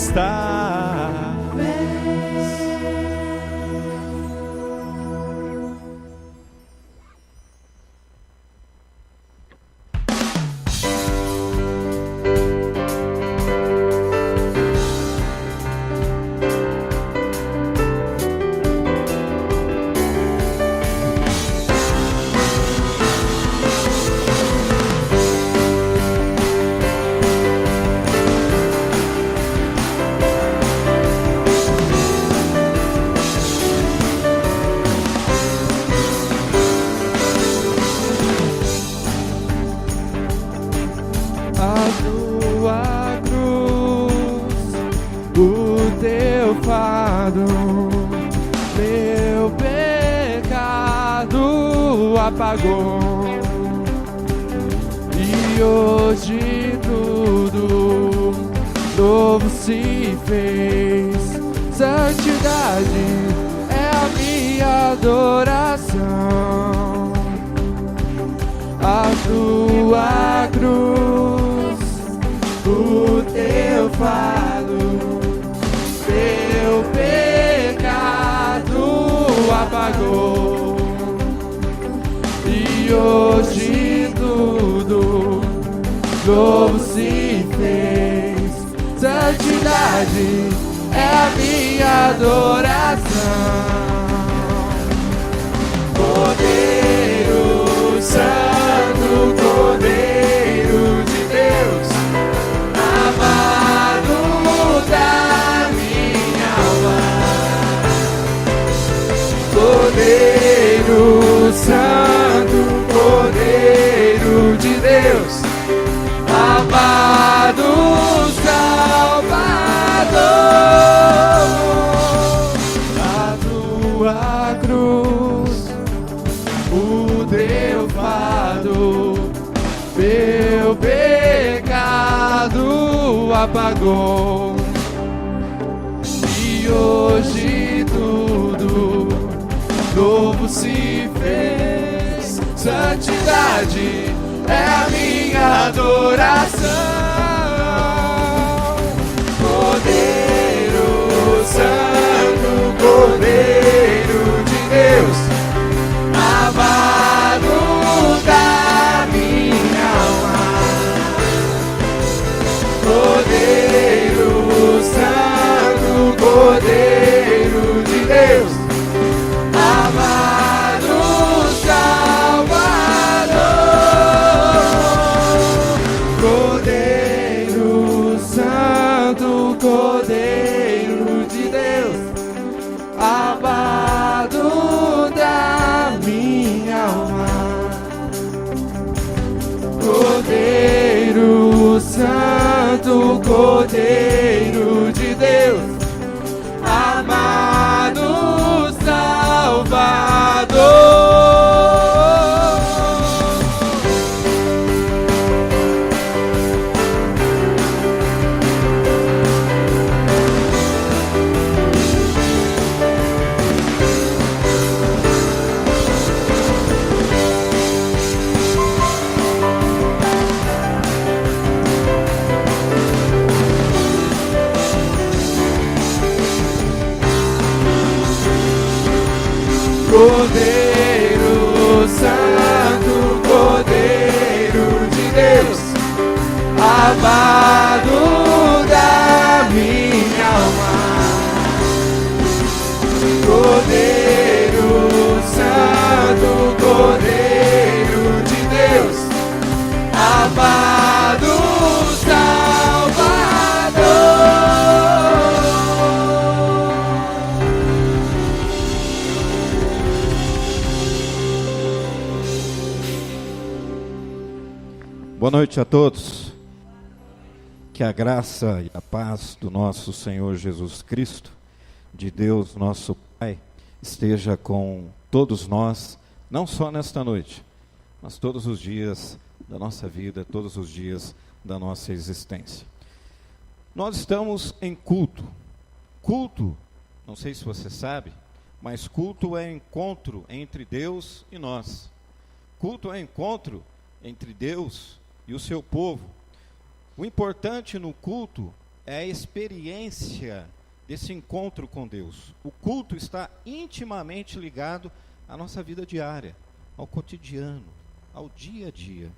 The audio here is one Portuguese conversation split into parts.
esta vez. Meu pecado apagou, e hoje tudo novo se fez. Santidade é a minha adoração. A tua cruz, o teu fardo, meu pecado apagou, e hoje tudo novo se fez. Santidade é a minha adoração. Cordeiro Santo, Cordeiro de Deus, amado da minha alma. Cordeiro Santo, Cordeiro de Deus, amado Salvador. A tua cruz, o teu fardo, meu pecado apagou, e hoje tudo novo se fez. Santidade é a minha adoração. Cordeiro Santo, Cordeiro de Deus, amado da minha alma. Cordeiro Santo, Cordeiro de Deus, amado Salvador. Cordeiro Santo, Cordeiro de Deus, amado da minha alma. Cordeiro Santo, Cordeiro de Deus, amado Salvador. Cordeiro Santo, Cordeiro de Deus, amado da minha alma. Cordeiro Santo, Cordeiro de Deus, amado Boa noite a todos. Que a graça e a paz do nosso Senhor Jesus Cristo, de Deus nosso Pai, esteja com todos nós, não só nesta noite, mas todos os dias da nossa vida, todos os dias da nossa existência. Nós estamos em culto. Culto, não sei se você sabe, mas culto é encontro entre Deus e nós. Culto é encontro entre Deus e o seu povo. O importante no culto é a experiência desse encontro com Deus. O culto está intimamente ligado à nossa vida diária, ao cotidiano, ao dia a dia.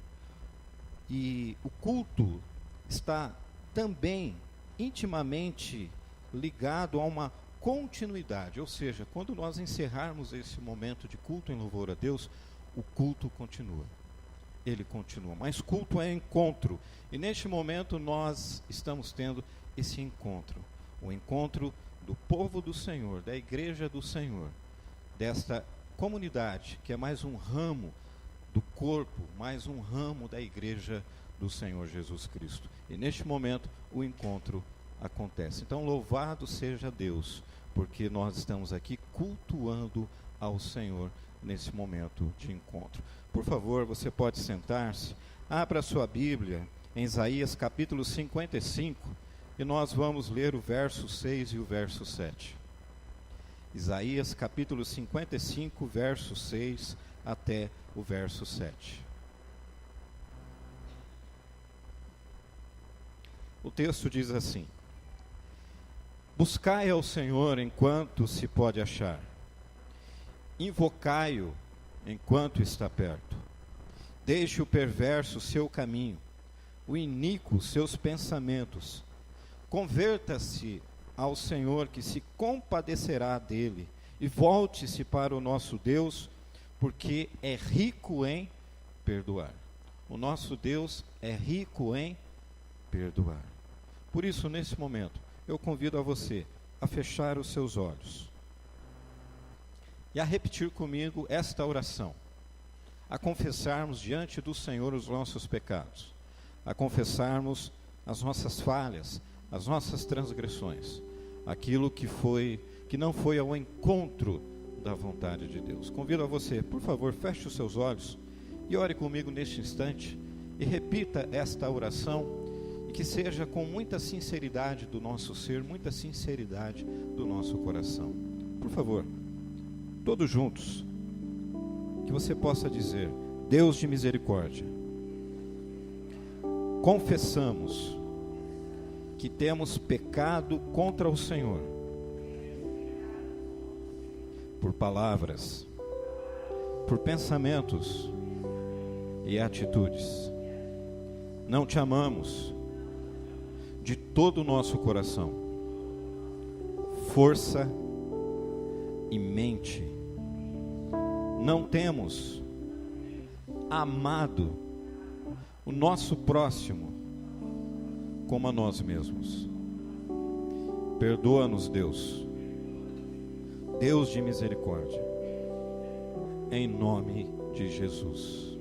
E o culto está também intimamente ligado a uma continuidade, ou seja, quando nós encerrarmos esse momento de culto em louvor a Deus, o culto continua. Ele continua, mas culto é encontro, e neste momento nós estamos tendo esse encontro, o encontro do povo do Senhor, da igreja do Senhor, desta comunidade, que é mais um ramo do corpo, mais um ramo da igreja do Senhor Jesus Cristo. E neste momento o encontro acontece. Então louvado seja Deus, porque nós estamos aqui cultuando ao Senhor nesse momento de encontro. Por favor, você pode sentar-se, abra sua Bíblia em Isaías capítulo 55, e nós vamos ler o verso 6 e o verso 7. Isaías capítulo 55, verso 6 até o verso 7. O texto diz assim: buscai ao Senhor enquanto se pode achar, invocai-o enquanto está perto. Deixe o perverso seu caminho, o iníquo seus pensamentos. Converta-se ao Senhor, que se compadecerá dele, e volte-se para o nosso Deus, porque é rico em perdoar. O nosso Deus é rico em perdoar. Por isso, nesse momento, eu convido a você a fechar os seus olhos e a repetir comigo esta oração, a confessarmos diante do Senhor os nossos pecados, a confessarmos as nossas falhas, as nossas transgressões, aquilo que não foi ao encontro da vontade de Deus. Convido a você, por favor, feche os seus olhos e ore comigo neste instante e repita esta oração, e que seja com muita sinceridade do nosso ser, muita sinceridade do nosso coração. Por favor, todos juntos, que você possa dizer: Deus de misericórdia, confessamos que temos pecado contra o Senhor, por palavras, por pensamentos e atitudes. Não te amamos de todo o nosso coração, força e mente. Não temos amado o nosso próximo como a nós mesmos. Perdoa-nos, Deus, Deus de misericórdia, em nome de Jesus.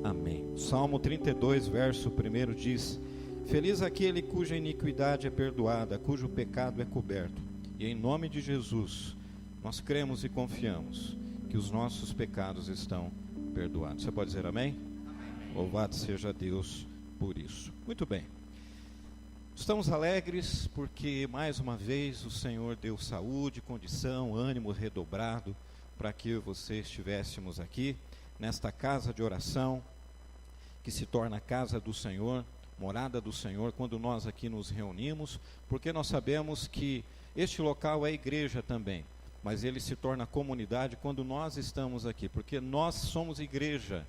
Amém. Salmo 32, verso 1 diz: feliz aquele cuja iniquidade é perdoada, cujo pecado é coberto. E em nome de Jesus, nós cremos e confiamos que os nossos pecados estão perdoados. Você pode dizer amém? Amém. Louvado seja Deus por isso. Muito bem. Estamos alegres porque mais uma vez o Senhor deu saúde, condição, ânimo redobrado para que eu e você estivéssemos aqui nesta casa de oração que se torna a casa do Senhor, morada do Senhor, quando nós aqui nos reunimos, porque nós sabemos que este local é igreja também, mas ele se torna comunidade quando nós estamos aqui, porque nós somos igreja,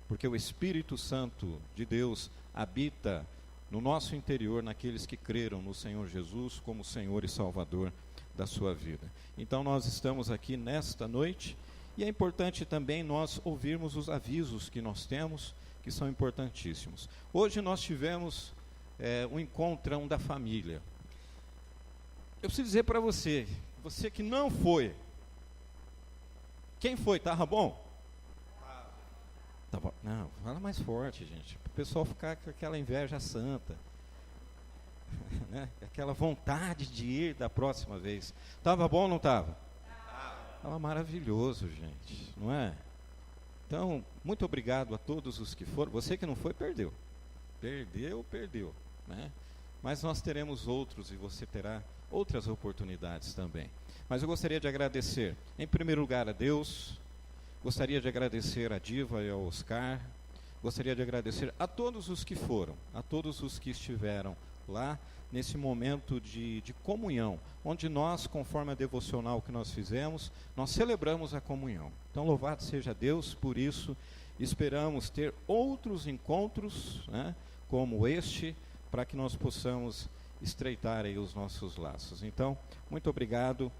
porque o Espírito Santo de Deus habita no nosso interior, naqueles que creram no Senhor Jesus como Senhor e Salvador da sua vida. Então nós estamos aqui nesta noite, e é importante também nós ouvirmos os avisos que nós temos, que são importantíssimos. Hoje nós tivemos um encontrão da família. Eu preciso dizer para você, você que não foi, quem foi? Estava bom? Tava, não, fala mais forte, gente, para o pessoal ficar com aquela inveja santa, né? Aquela vontade de ir da próxima vez. Estava bom ou não estava? Estava maravilhoso, gente, não é? Então, muito obrigado a todos os que foram. Você que não foi, perdeu, né? Mas nós teremos outros, e você terá outras oportunidades também. Mas eu gostaria de agradecer, em primeiro lugar, a Deus. Gostaria de agradecer a Diva e ao Oscar. Gostaria de agradecer a todos os que foram, a todos os que estiveram lá nesse momento de comunhão, onde nós, conforme a devocional que nós fizemos, nós celebramos a comunhão. Então, louvado seja Deus por isso. Esperamos ter outros encontros, né, como este, para que nós possamos estreitar aí os nossos laços. Então, muito obrigado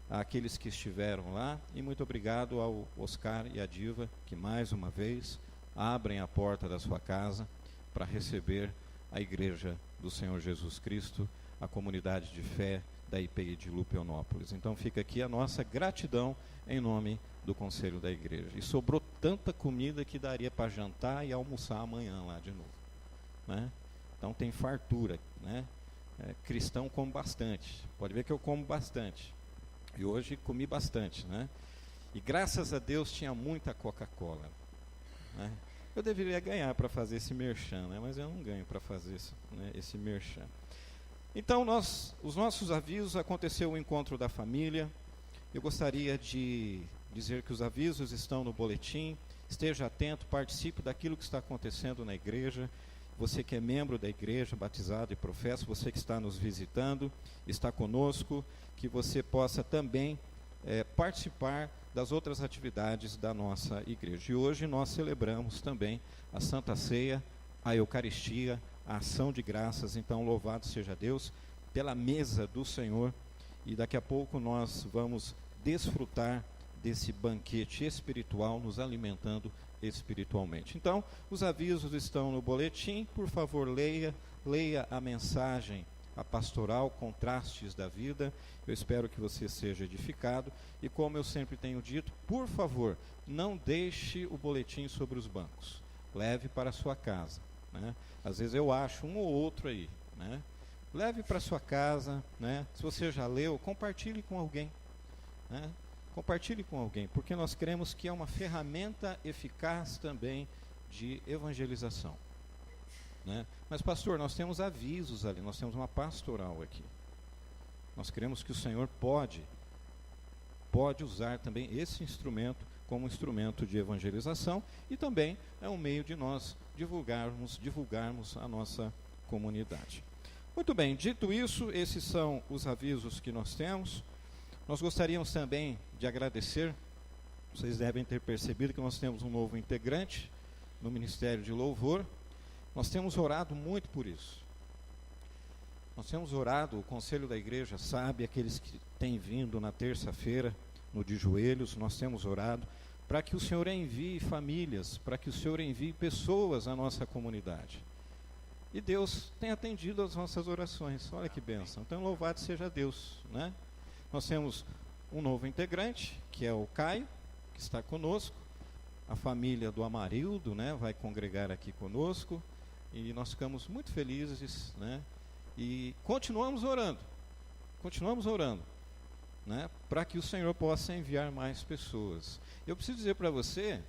àqueles que estiveram lá e muito obrigado ao Oscar e à Diva, que mais uma vez abrem a porta da sua casa para receber a Igreja do Senhor Jesus Cristo, a comunidade de fé da IPI de Lupeonópolis. Então fica aqui a nossa gratidão em nome do Conselho da Igreja. E sobrou tanta comida que daria para jantar e almoçar amanhã lá de novo, né? Então tem fartura, né? Cristão come bastante, pode ver que eu como bastante, e hoje comi bastante, né? E graças a Deus tinha muita Coca-Cola, né? Eu deveria ganhar para fazer esse merchan, né? Mas eu não ganho para fazer esse merchan. Então, os nossos avisos, aconteceu o encontro da família. Eu gostaria de dizer que os avisos estão no boletim. Esteja atento, participe daquilo que está acontecendo na igreja. Você que é membro da igreja, batizado e professa, você que está nos visitando, está conosco, que você possa também participar das outras atividades da nossa igreja. E hoje nós celebramos também a Santa Ceia, a Eucaristia, a ação de graças. Então, louvado seja Deus pela mesa do Senhor, e daqui a pouco nós vamos desfrutar desse banquete espiritual, nos alimentando espiritualmente. Então, os avisos estão no boletim. Por favor, leia a mensagem, a pastoral, Contrastes da Vida. Eu espero que você seja edificado. E como eu sempre tenho dito, por favor, não deixe o boletim sobre os bancos. Leve para a sua casa, né? Às vezes eu acho um ou outro aí, né? Leve para a sua casa, né? Se você já leu, compartilhe com alguém, né? Compartilhe com alguém, porque nós cremos que é uma ferramenta eficaz também de evangelização, né? Mas pastor, nós temos avisos ali, nós temos uma pastoral aqui. Nós cremos que o Senhor pode usar também esse instrumento como instrumento de evangelização, e também é um meio de nós divulgarmos a nossa comunidade. Muito bem, dito isso, esses são os avisos que nós temos. Nós gostaríamos também de agradecer. Vocês devem ter percebido que nós temos um novo integrante no Ministério de Louvor. Nós temos orado muito por isso. Nós temos orado, o Conselho da Igreja sabe, aqueles que têm vindo na terça-feira, no de joelhos, nós temos orado para que o Senhor envie famílias, para que o Senhor envie pessoas à nossa comunidade. E Deus tem atendido às nossas orações. Olha que bênção. Então, louvado seja Deus, né? Nós temos um novo integrante, que é o Caio, que está conosco. A família do Amarildo, né, vai congregar aqui conosco. E nós ficamos muito felizes, né? E continuamos orando, né, para que o Senhor possa enviar mais pessoas. Eu preciso dizer para você,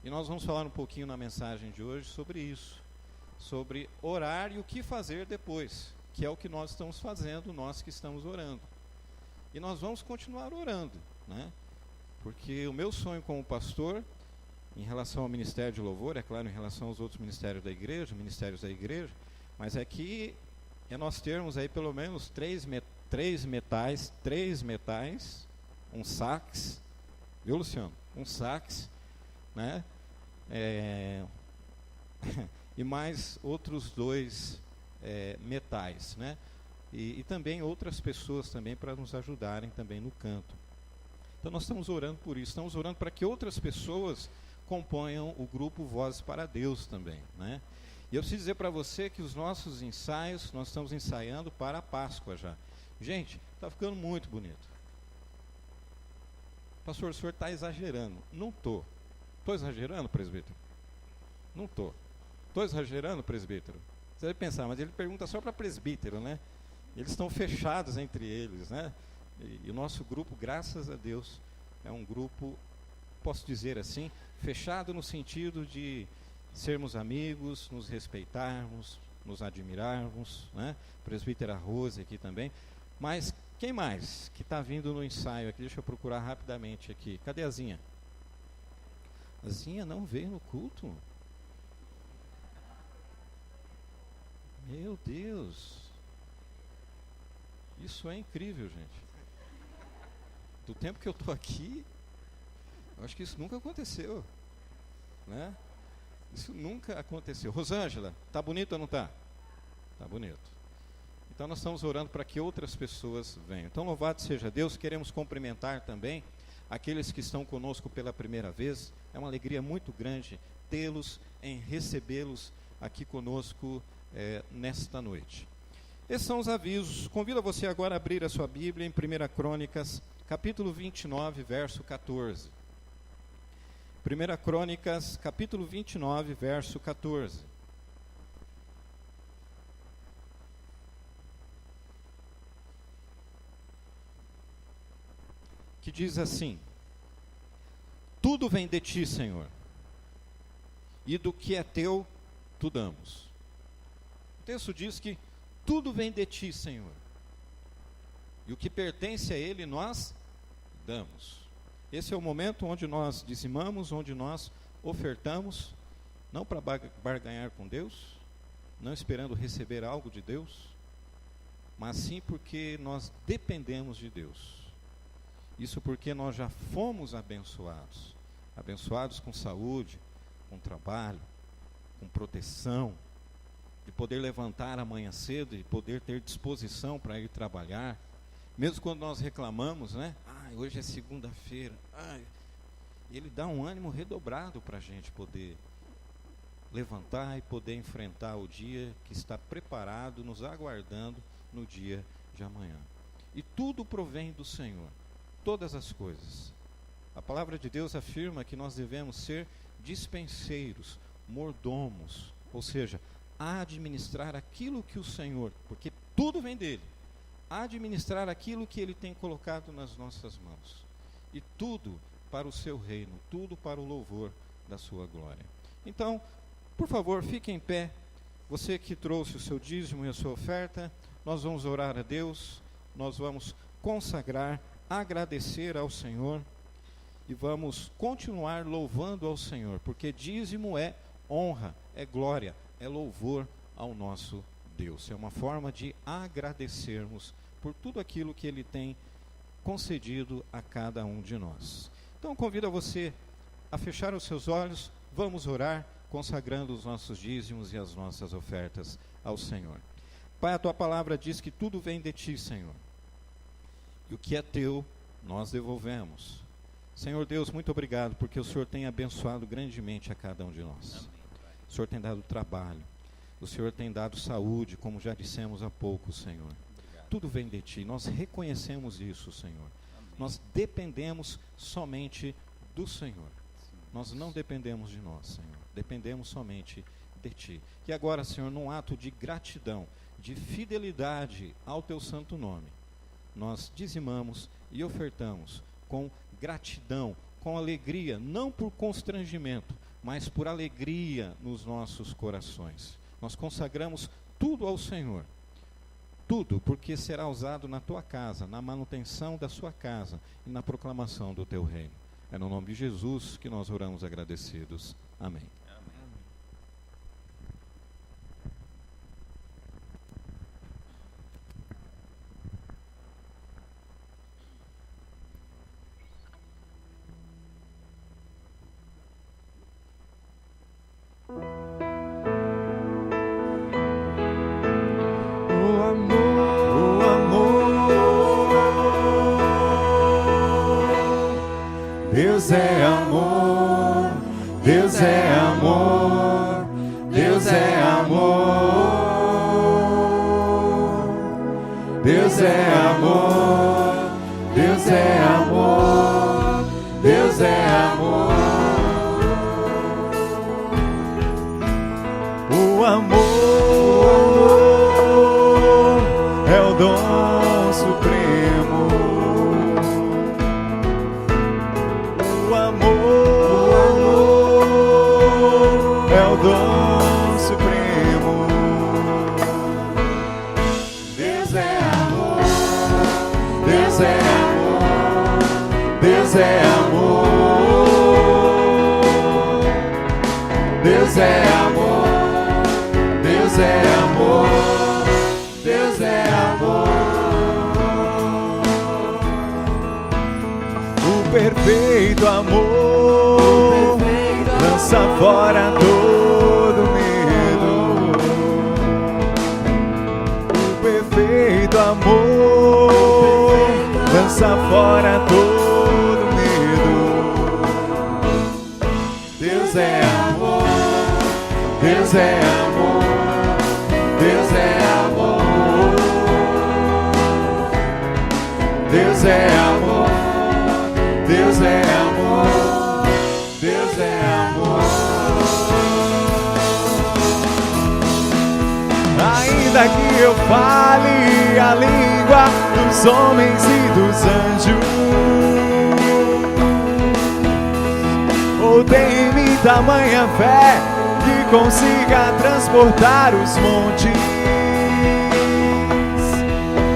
e nós vamos falar um pouquinho na mensagem de hoje sobre isso, sobre orar e o que fazer depois, que é o que nós estamos fazendo, nós que estamos orando. E nós vamos continuar orando, né? Porque o meu sonho como pastor, em relação ao Ministério de Louvor, é claro, em relação aos outros ministérios da igreja, mas é que nós termos aí pelo menos três metais, um sax, viu, Luciano? Um sax, né? E mais outros dois metais, né? E também outras pessoas também para nos ajudarem também no canto. Então nós estamos orando por isso, estamos orando para que outras pessoas componham o grupo Vozes para Deus também, né? E eu preciso dizer para você que os nossos ensaios, nós estamos ensaiando para a Páscoa já. Gente, está ficando muito bonito. Pastor, o senhor está exagerando. Não estou. Estou exagerando, presbítero? Não estou. Estou exagerando, presbítero? Você vai pensar, mas ele pergunta só para presbítero, né? Eles estão fechados entre eles, né? E o nosso grupo, graças a Deus, é um grupo, posso dizer assim, fechado no sentido de sermos amigos, nos respeitarmos, nos admirarmos, né? Presbítera Rose aqui também. Mas quem mais que está vindo no ensaio aqui? Deixa eu procurar rapidamente aqui. Cadê a Zinha? A Zinha não veio no culto? Meu Deus! Isso é incrível, gente. Do tempo que eu estou aqui, eu acho que isso nunca aconteceu, né? Isso nunca aconteceu. Rosângela, tá bonito ou não tá? Tá bonito. Então nós estamos orando para que outras pessoas venham. Então louvado seja Deus. Queremos cumprimentar também aqueles que estão conosco pela primeira vez. É uma alegria muito grande tê-los, em recebê-los aqui conosco nesta noite. Esses são os avisos. Convido você agora a abrir a sua Bíblia em 1 Crônicas, capítulo 29, verso 14. 1 Crônicas, capítulo 29, verso 14. Que diz assim: tudo vem de ti, Senhor, e do que é teu, tu damos. O texto diz que tudo vem de ti, Senhor, e o que pertence a Ele nós damos. Esse é o momento onde nós dizimamos, onde nós ofertamos, não para barganhar com Deus, não esperando receber algo de Deus, mas sim porque nós dependemos de Deus. Isso porque nós já fomos abençoados, abençoados com saúde, com trabalho, com proteção, de poder levantar amanhã cedo e poder ter disposição para ir trabalhar. Mesmo quando nós reclamamos, né? Hoje é segunda-feira. Ele dá um ânimo redobrado para a gente poder levantar e poder enfrentar o dia que está preparado, nos aguardando no dia de amanhã. E tudo provém do Senhor, todas as coisas. A palavra de Deus afirma que nós devemos ser dispenseiros, mordomos, ou seja, administrar aquilo que o Senhor, porque tudo vem dele, administrar aquilo que Ele tem colocado nas nossas mãos, e tudo para o seu reino, tudo para o louvor da sua glória. Então, por favor, fique em pé. Você que trouxe o seu dízimo e a sua oferta, nós vamos orar a Deus, nós vamos consagrar, agradecer ao Senhor, e vamos continuar louvando ao Senhor, porque dízimo é honra, é glória, é louvor ao nosso Deus. É uma forma de agradecermos por tudo aquilo que Ele tem concedido a cada um de nós. Então convido a você a fechar os seus olhos, vamos orar, consagrando os nossos dízimos e as nossas ofertas ao Senhor. Pai, a Tua palavra diz que tudo vem de Ti, Senhor, e o que é Teu, nós devolvemos. Senhor Deus, muito obrigado, porque o Senhor tem abençoado grandemente a cada um de nós. O Senhor tem dado trabalho, o Senhor tem dado saúde, como já dissemos há pouco, Senhor. Tudo vem de Ti, nós reconhecemos isso, Senhor. Nós dependemos somente do Senhor. Nós não dependemos de nós, Senhor. Dependemos somente de Ti. E agora, Senhor, num ato de gratidão, de fidelidade ao Teu santo nome, nós dizimamos e ofertamos com gratidão, com alegria, não por constrangimento, mas por alegria nos nossos corações. Nós consagramos tudo ao Senhor. Tudo, porque será usado na tua casa, na manutenção da sua casa e na proclamação do teu reino. É no nome de Jesus que nós oramos agradecidos. Amém. Deus é amor, Deus é amor, Deus é amor, Deus é amor, Deus é amor, Deus é amor. O amor é o dom supremo. Dom supremo. Deus é amor, Deus é amor, Deus é amor, Deus é amor, Deus é amor, Deus é amor. perfeito amor lança fora todo medo. O perfeito amor lança fora todo medo. Deus é amor, Deus é amor, Deus é amor, Deus é amor, Deus é amor, Deus é amor. Ainda que eu fale a língua dos homens e dos anjos, ou tenha em mim tamanha fé que consiga transportar os montes,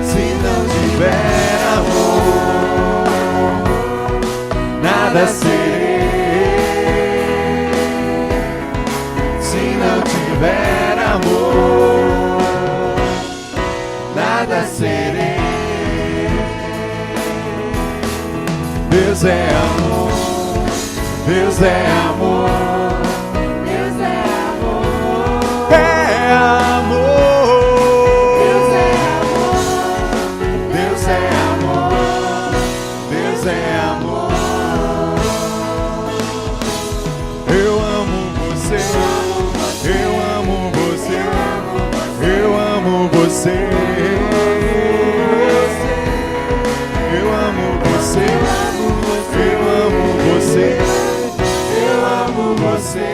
se não tiver amor, nada serei. Se não tiver amor, nada serei. Deus é amor, Deus é amor, Deus é amor, é amor. Deus é amor, Deus é amor, Deus é amor. Eu amo você, eu amo você, eu amo você. Eu amo você, eu amo você, eu amo você.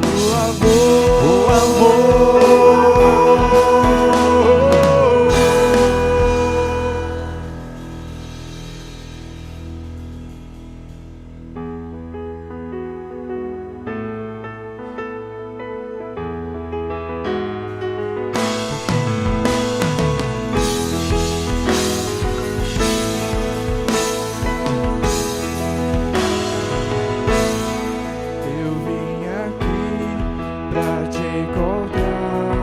O amor. Eu vim aqui pra te encontrar,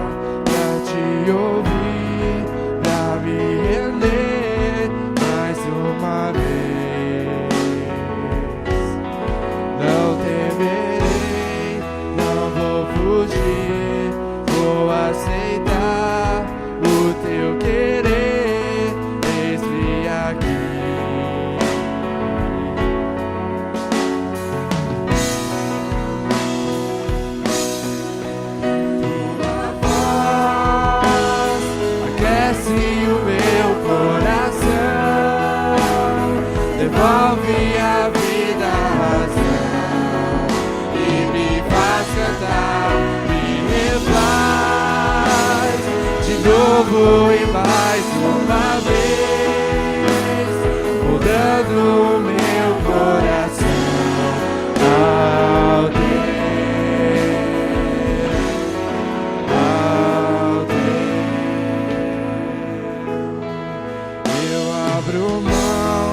pra te ouvir, pra me render mais uma vez. Não temerei, não vou fugir, vou aceitar o teu querer, eis-me aqui. Aquece o meu coração, devolve a vida, a razão, e me faz cantar, me refaz de novo e mais uma vez, mudando o meu coração ao teu. Eu abro mão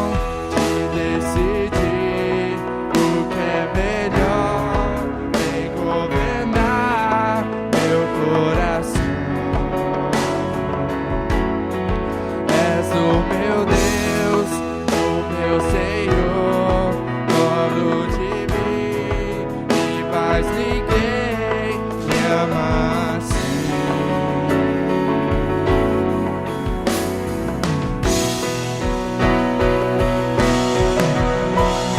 de decidir o que é melhor, em governar meu coração. És o meu Deus, o meu Senhor, dono de mim, e mais ninguém me ama assim.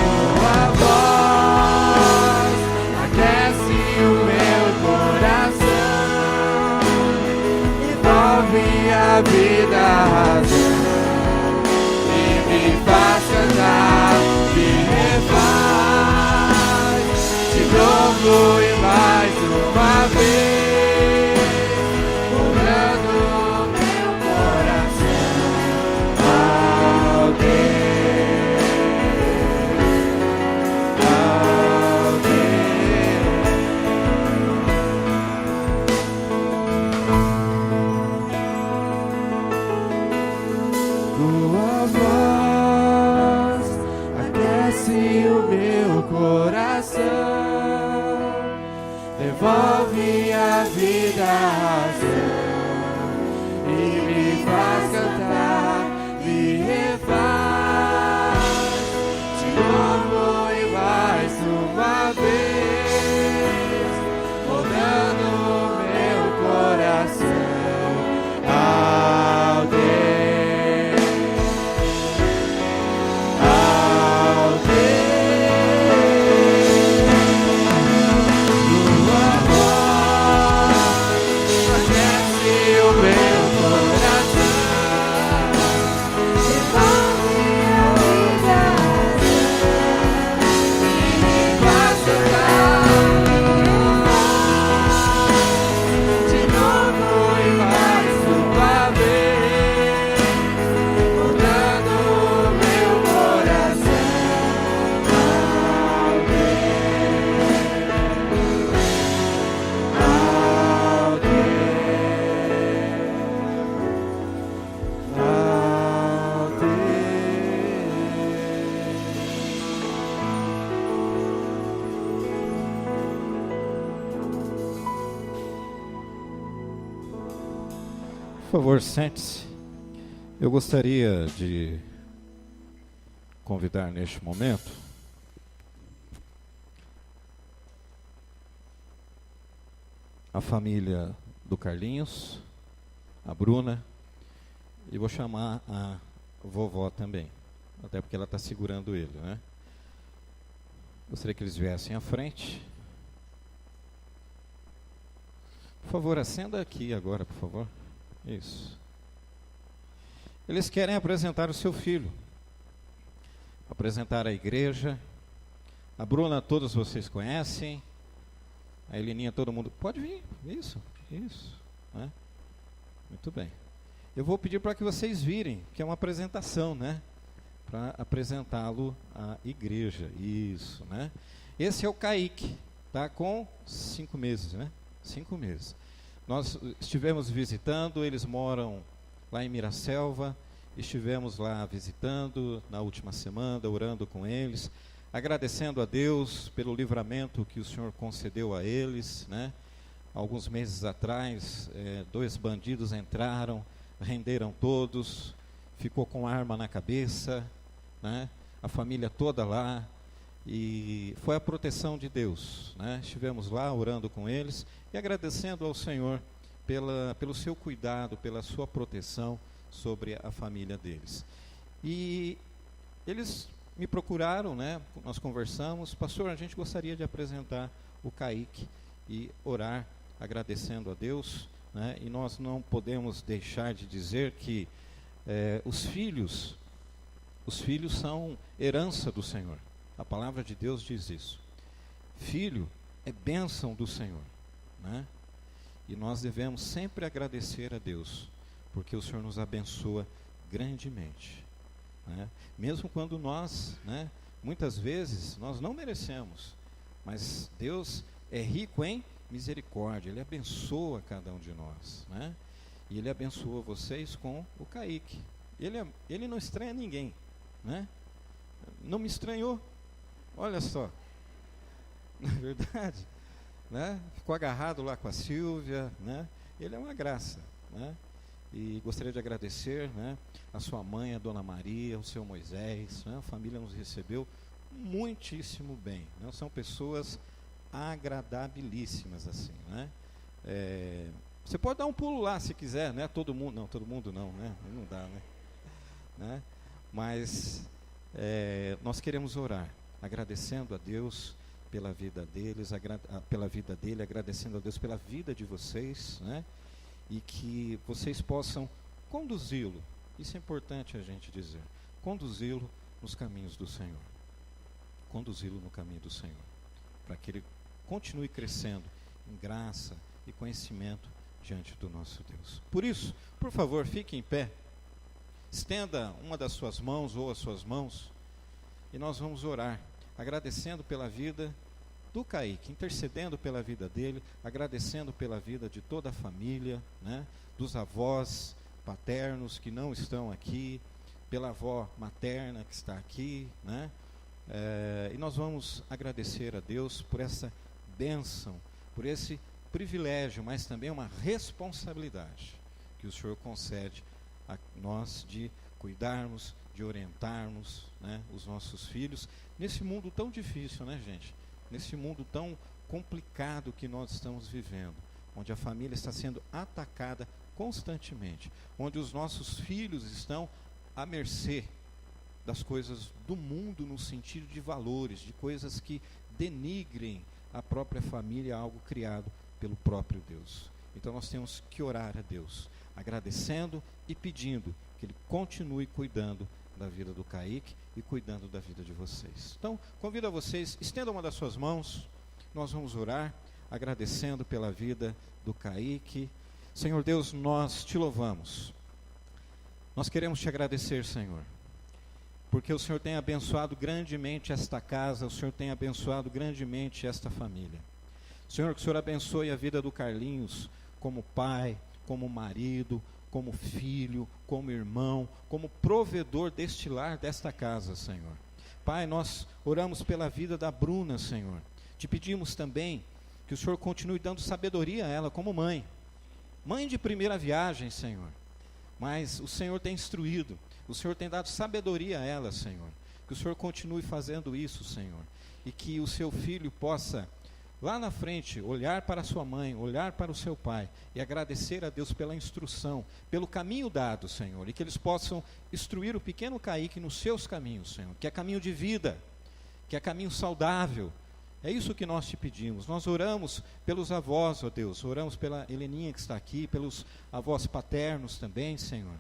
Tua voz aquece o meu coração, envolve a vida, a razão, e me faz cantar, me refaz de novo e mais uma vez, mudando o meu coração ao teu. Tua voz aquece o meu coração, devolve a vida, a razão, e me faz cantar, me Por favor, sente-se. Eu gostaria de convidar neste momento a família do Carlinhos, a Bruna, e vou chamar a vovó também, até porque ela está segurando ele, né? Gostaria que eles viessem à frente. Por favor, acenda aqui agora, por favor. Isso. Eles querem apresentar o seu filho, apresentar a igreja. A Bruna, todos vocês conhecem. A Elininha, todo mundo. Pode vir. Isso. Né? Muito bem. Eu vou pedir para que vocês virem, que é uma apresentação, né? Para apresentá-lo à igreja. Isso, né? Esse é o Kaique, tá? Com 5 meses, né? 5 meses. Nós estivemos visitando, eles moram lá em Miraselva, estivemos lá visitando na última semana, orando com eles, agradecendo a Deus pelo livramento que o Senhor concedeu a eles, né? Alguns meses atrás, 2 bandidos entraram, renderam todos, ficou com arma na cabeça, né? A família toda lá, e foi a proteção de Deus, né? Estivemos lá orando com eles e agradecendo ao Senhor pelo seu cuidado, pela sua proteção sobre a família deles. E eles me procuraram, né? Nós conversamos, pastor, a gente gostaria de apresentar o Kaique e orar agradecendo a Deus, né? E nós não podemos deixar de dizer que os filhos são herança do Senhor. A palavra de Deus diz isso. Filho é bênção do Senhor, né? E nós devemos sempre agradecer a Deus, porque o Senhor nos abençoa grandemente, né? Mesmo quando nós, né, muitas vezes, nós não merecemos, mas Deus é rico em misericórdia, Ele abençoa cada um de nós, né? E Ele abençoou vocês com o Kaique. Ele não estranha ninguém, né? Não me estranhou. Olha só, na verdade, né? Ficou agarrado lá com a Silvia, né? Ele é uma graça, né? E gostaria de agradecer, né, a sua mãe, a Dona Maria, o seu Moisés, né? A família nos recebeu muitíssimo bem, né? São pessoas agradabilíssimas, assim, né? Você pode dar um pulo lá se quiser, né? Todo mundo não, né? Não dá, né? Mas nós queremos orar, agradecendo a Deus pela vida deles, pela vida dele, agradecendo a Deus pela vida de vocês, né? E que vocês possam conduzi-lo, isso é importante a gente dizer, conduzi-lo nos caminhos do Senhor, conduzi-lo no caminho do Senhor, para que ele continue crescendo em graça e conhecimento diante do nosso Deus. Por isso, por favor, fique em pé, estenda uma das suas mãos ou as suas mãos, e nós vamos orar, agradecendo pela vida do Kaique, intercedendo pela vida dele, agradecendo pela vida de toda a família, né? Dos avós paternos que não estão aqui, pela avó materna que está aqui, né? E nós vamos agradecer a Deus por essa bênção, por esse privilégio, mas também uma responsabilidade que o Senhor concede a nós de cuidarmos, de orientarmos, né, os nossos filhos nesse mundo tão difícil, né, gente? Nesse mundo tão complicado que nós estamos vivendo, onde a família está sendo atacada constantemente, onde os nossos filhos estão à mercê das coisas do mundo no sentido de valores, de coisas que denigrem a própria família, algo criado pelo próprio Deus. Então nós temos que orar a Deus, agradecendo e pedindo que Ele continue cuidando da vida do Kaique e cuidando da vida de vocês. Então, convido a vocês, estendam uma das suas mãos, nós vamos orar, agradecendo pela vida do Kaique. Senhor Deus, nós te louvamos, nós queremos te agradecer, Senhor, porque o Senhor tem abençoado grandemente esta casa, o Senhor tem abençoado grandemente esta família. Senhor, que o Senhor abençoe a vida do Carlinhos, como pai, como marido, como filho, como irmão, como provedor deste lar, desta casa, Senhor. Pai, nós oramos pela vida da Bruna, Senhor. Te pedimos também que o Senhor continue dando sabedoria a ela como mãe. Mãe de primeira viagem, Senhor. mas o Senhor tem instruído, o Senhor tem dado sabedoria a ela, Senhor. Que o Senhor continue fazendo isso, Senhor, e que o seu filho possa, lá na frente, olhar para sua mãe, olhar para o seu pai e agradecer a Deus pela instrução, pelo caminho dado, Senhor, e que eles possam instruir o pequeno Kaique nos seus caminhos, Senhor, que é caminho de vida, que é caminho saudável. É isso que nós te pedimos. Nós oramos pelos avós, ó Deus, oramos pela Heleninha que está aqui, pelos avós paternos também, Senhor.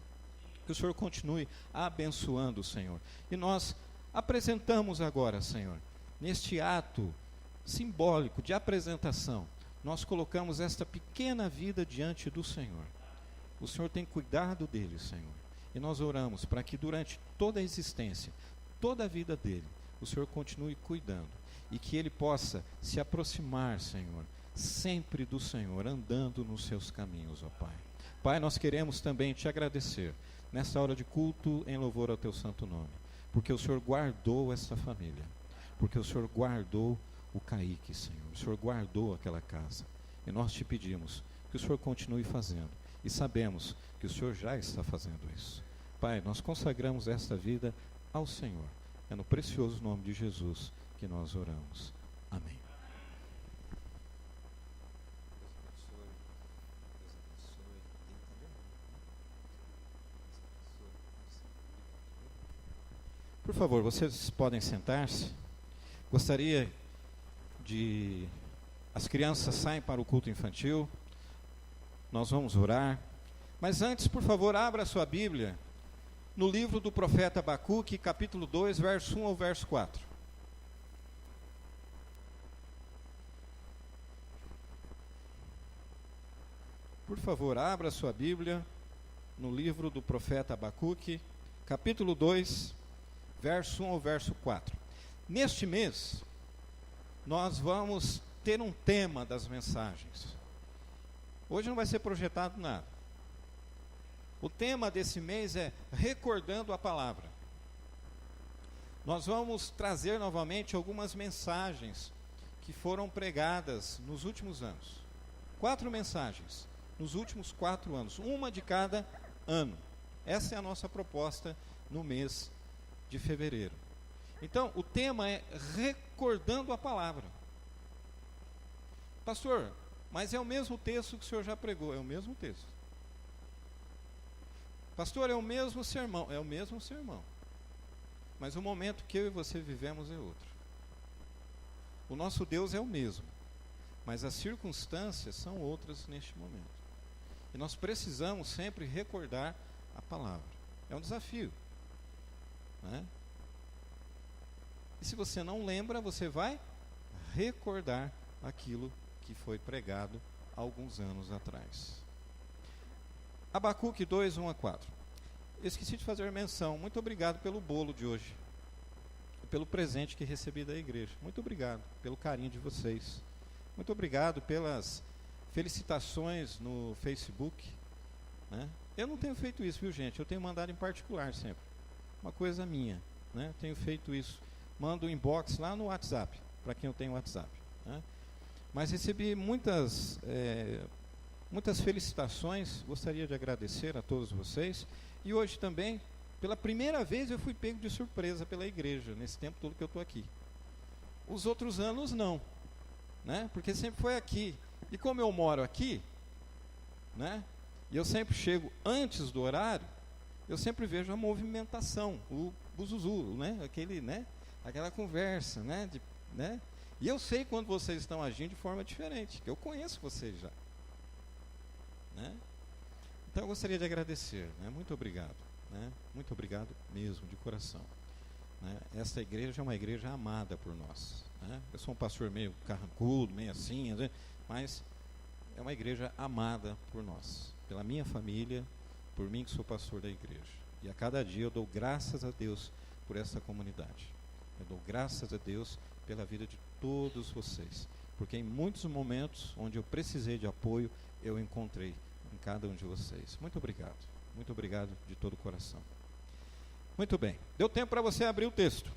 Que o Senhor continue abençoando, Senhor. E nós apresentamos agora, Senhor, neste ato simbólico de apresentação, nós colocamos esta pequena vida diante do Senhor. O Senhor tem cuidado dele, Senhor. E nós oramos para que durante toda a existência, toda a vida dele, o Senhor continue cuidando. E que ele possa se aproximar, Senhor, sempre do Senhor, andando nos seus caminhos, ó Pai. Pai, nós queremos também te agradecer, nessa hora de culto em louvor ao teu santo nome, porque o Senhor guardou essa família, porque o Senhor guardou o Kaique, Senhor, o Senhor guardou aquela casa, e nós te pedimos que o Senhor continue fazendo, e sabemos que o Senhor já está fazendo isso. Pai, nós consagramos esta vida ao Senhor, é no precioso nome de Jesus que nós oramos. Amém. Por favor, vocês podem sentar-se. Gostaria de... As crianças saem para o culto infantil. Nós vamos orar. Mas antes, por favor, abra a sua Bíblia no livro do profeta Abacuque, capítulo 2, verso 1 ao verso 4. Por favor, abra a sua Bíblia no livro do profeta Abacuque, capítulo 2, verso 1 ao verso 4. Neste mês, nós vamos ter um tema das mensagens. Hoje não vai ser projetado nada. O tema desse mês é recordando a palavra. Nós vamos trazer novamente algumas mensagens que foram pregadas nos últimos anos. 4 mensagens nos últimos 4 anos, uma de cada ano. Essa é a nossa proposta no mês de fevereiro. Então, o tema é recordando a palavra. Pastor, mas é o mesmo texto que o senhor já pregou. É o mesmo texto. Pastor, é o mesmo sermão. É o mesmo sermão. Mas o momento que eu e você vivemos é outro. O nosso Deus é o mesmo, mas as circunstâncias são outras neste momento. E nós precisamos sempre recordar a palavra. É um desafio, né? E se você não lembra, você vai recordar aquilo que foi pregado há alguns anos atrás. Abacuque 2, 1 a 4. Eu esqueci de fazer menção. Muito obrigado pelo bolo de hoje, pelo presente que recebi da igreja. Muito obrigado pelo carinho de vocês. Muito obrigado pelas felicitações no Facebook, né? Eu não tenho feito isso, viu, gente? Eu tenho mandado em particular sempre. Uma coisa minha, né? Tenho feito isso. Mando um inbox lá no WhatsApp, para quem eu tenho WhatsApp, né? Mas recebi muitas felicitações. Gostaria de agradecer a todos vocês. E hoje também, pela primeira vez, eu fui pego de surpresa pela igreja, nesse tempo todo que eu estou aqui. Os outros anos não, né? Porque sempre foi aqui. E como eu moro aqui, né? E eu sempre chego antes do horário, eu sempre vejo a movimentação, o buzuzu, né? Aquele, né? Aquela conversa, né? Né? E eu sei quando vocês estão agindo de forma diferente, que eu conheço vocês já, né? Então eu gostaria de agradecer, né? Muito obrigado, né? Muito obrigado mesmo, de coração, né? Esta igreja é uma igreja amada por nós, né? Eu sou um pastor meio carrancudo, meio assim, né? Mas é uma igreja amada por nós, pela minha família, por mim que sou pastor da igreja. E a cada dia eu dou graças a Deus por essa comunidade. Eu dou graças a Deus pela vida de todos vocês, porque em muitos momentos onde eu precisei de apoio, eu encontrei em cada um de vocês. Muito obrigado de todo o coração. Muito bem, deu tempo para você abrir o texto.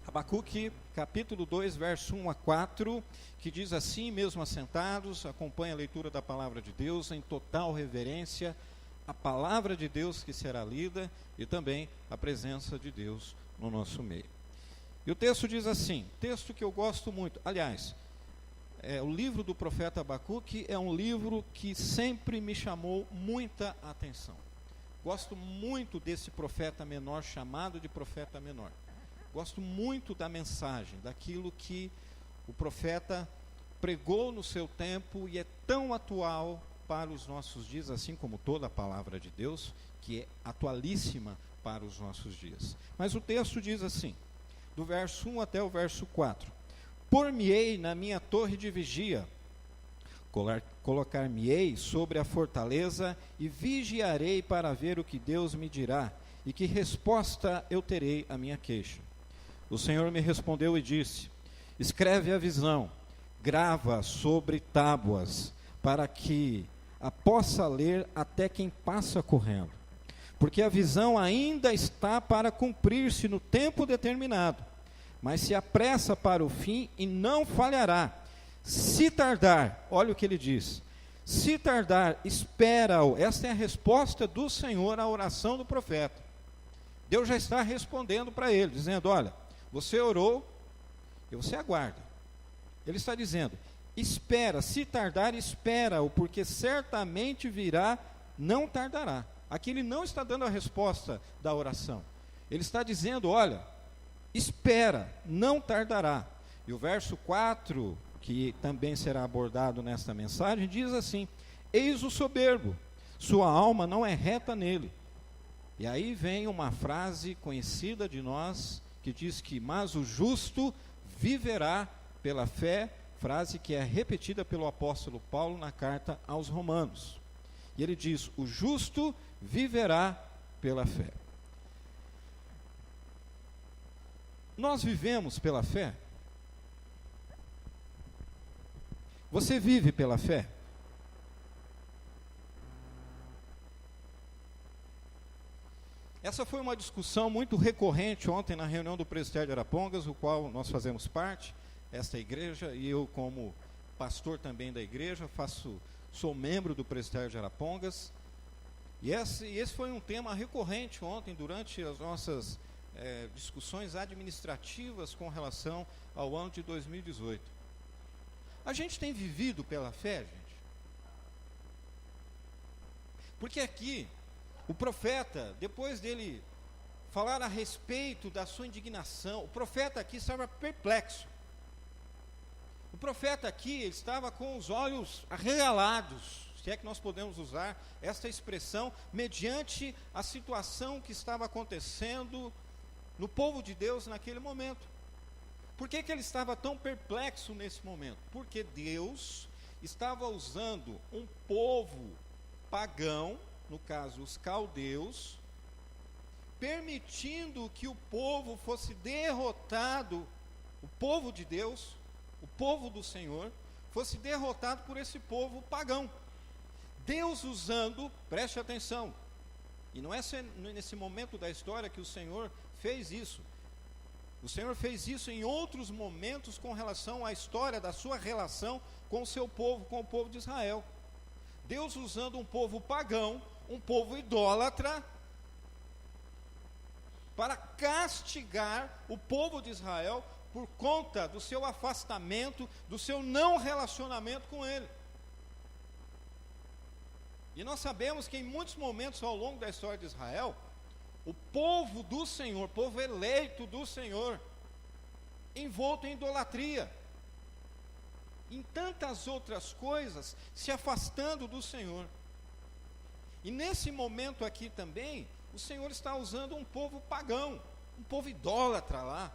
Abacuque, capítulo 2, verso 1 a 4, que diz assim: mesmo assentados, acompanha a leitura da palavra de Deus em total reverência, a palavra de Deus que será lida e também a presença de Deus no nosso meio. E o texto diz assim, texto que eu gosto muito, aliás, o livro do profeta Abacuque é um livro que sempre me chamou muita atenção. Gosto muito desse profeta menor, chamado de profeta menor. Gosto muito da mensagem, daquilo que o profeta pregou no seu tempo e é tão atual para os nossos dias, assim como toda a palavra de Deus, que é atualíssima para os nossos dias. Mas o texto diz assim, do verso 1 até o verso 4: Por-me-ei na minha torre de vigia, colocar-me-ei sobre a fortaleza e vigiarei para ver o que Deus me dirá e que resposta eu terei à minha queixa. O Senhor me respondeu e disse: Escreve a visão, grava sobre tábuas, para que a possa ler até quem passa correndo. Porque a visão ainda está para cumprir-se no tempo determinado, mas se apressa para o fim e não falhará. Se tardar, olha o que ele diz, se tardar, espera-o. Esta é a resposta do Senhor à oração do profeta. Deus já está respondendo para ele, dizendo: olha, você orou e você aguarda. Ele está dizendo: espera, se tardar, espera-o, porque certamente virá, não tardará. Aqui ele não está dando a resposta da oração. Ele está dizendo: olha, espera, não tardará. E o verso 4, que também será abordado nesta mensagem, diz assim: eis o soberbo, sua alma não é reta nele. E aí vem uma frase conhecida de nós, que diz que: mas o justo viverá pela fé, frase que é repetida pelo apóstolo Paulo na carta aos Romanos. E ele diz: o justo viverá pela fé. Nós vivemos pela fé? Você vive pela fé? Essa foi uma discussão muito recorrente ontem na reunião do Presbitério de Arapongas, o qual nós fazemos parte, esta igreja, e eu como pastor também da igreja, sou membro do Presbitério de Arapongas. E esse foi um tema recorrente ontem, durante as nossas discussões administrativas com relação ao ano de 2018. A gente tem vivido pela fé, gente? Porque aqui, o profeta, depois dele falar a respeito da sua indignação, o profeta aqui estava perplexo. O profeta aqui estava com os olhos arregalados, se é que nós podemos usar esta expressão, mediante a situação que estava acontecendo no povo de Deus naquele momento. Por que ele estava tão perplexo nesse momento? Porque Deus estava usando um povo pagão, no caso os caldeus, permitindo que o povo fosse derrotado, o povo de Deus, o povo do Senhor, fosse derrotado por esse povo pagão. Deus usando, preste atenção, e não é nesse momento da história que o Senhor fez isso. O Senhor fez isso em outros momentos com relação à história da sua relação com o seu povo, com o povo de Israel. Deus usando um povo pagão, um povo idólatra, para castigar o povo de Israel por conta do seu afastamento, do seu não relacionamento com Ele. E nós sabemos que em muitos momentos ao longo da história de Israel, o povo do Senhor, povo eleito do Senhor, envolto em idolatria, em tantas outras coisas, se afastando do Senhor. E nesse momento aqui também, o Senhor está usando um povo pagão, um povo idólatra lá,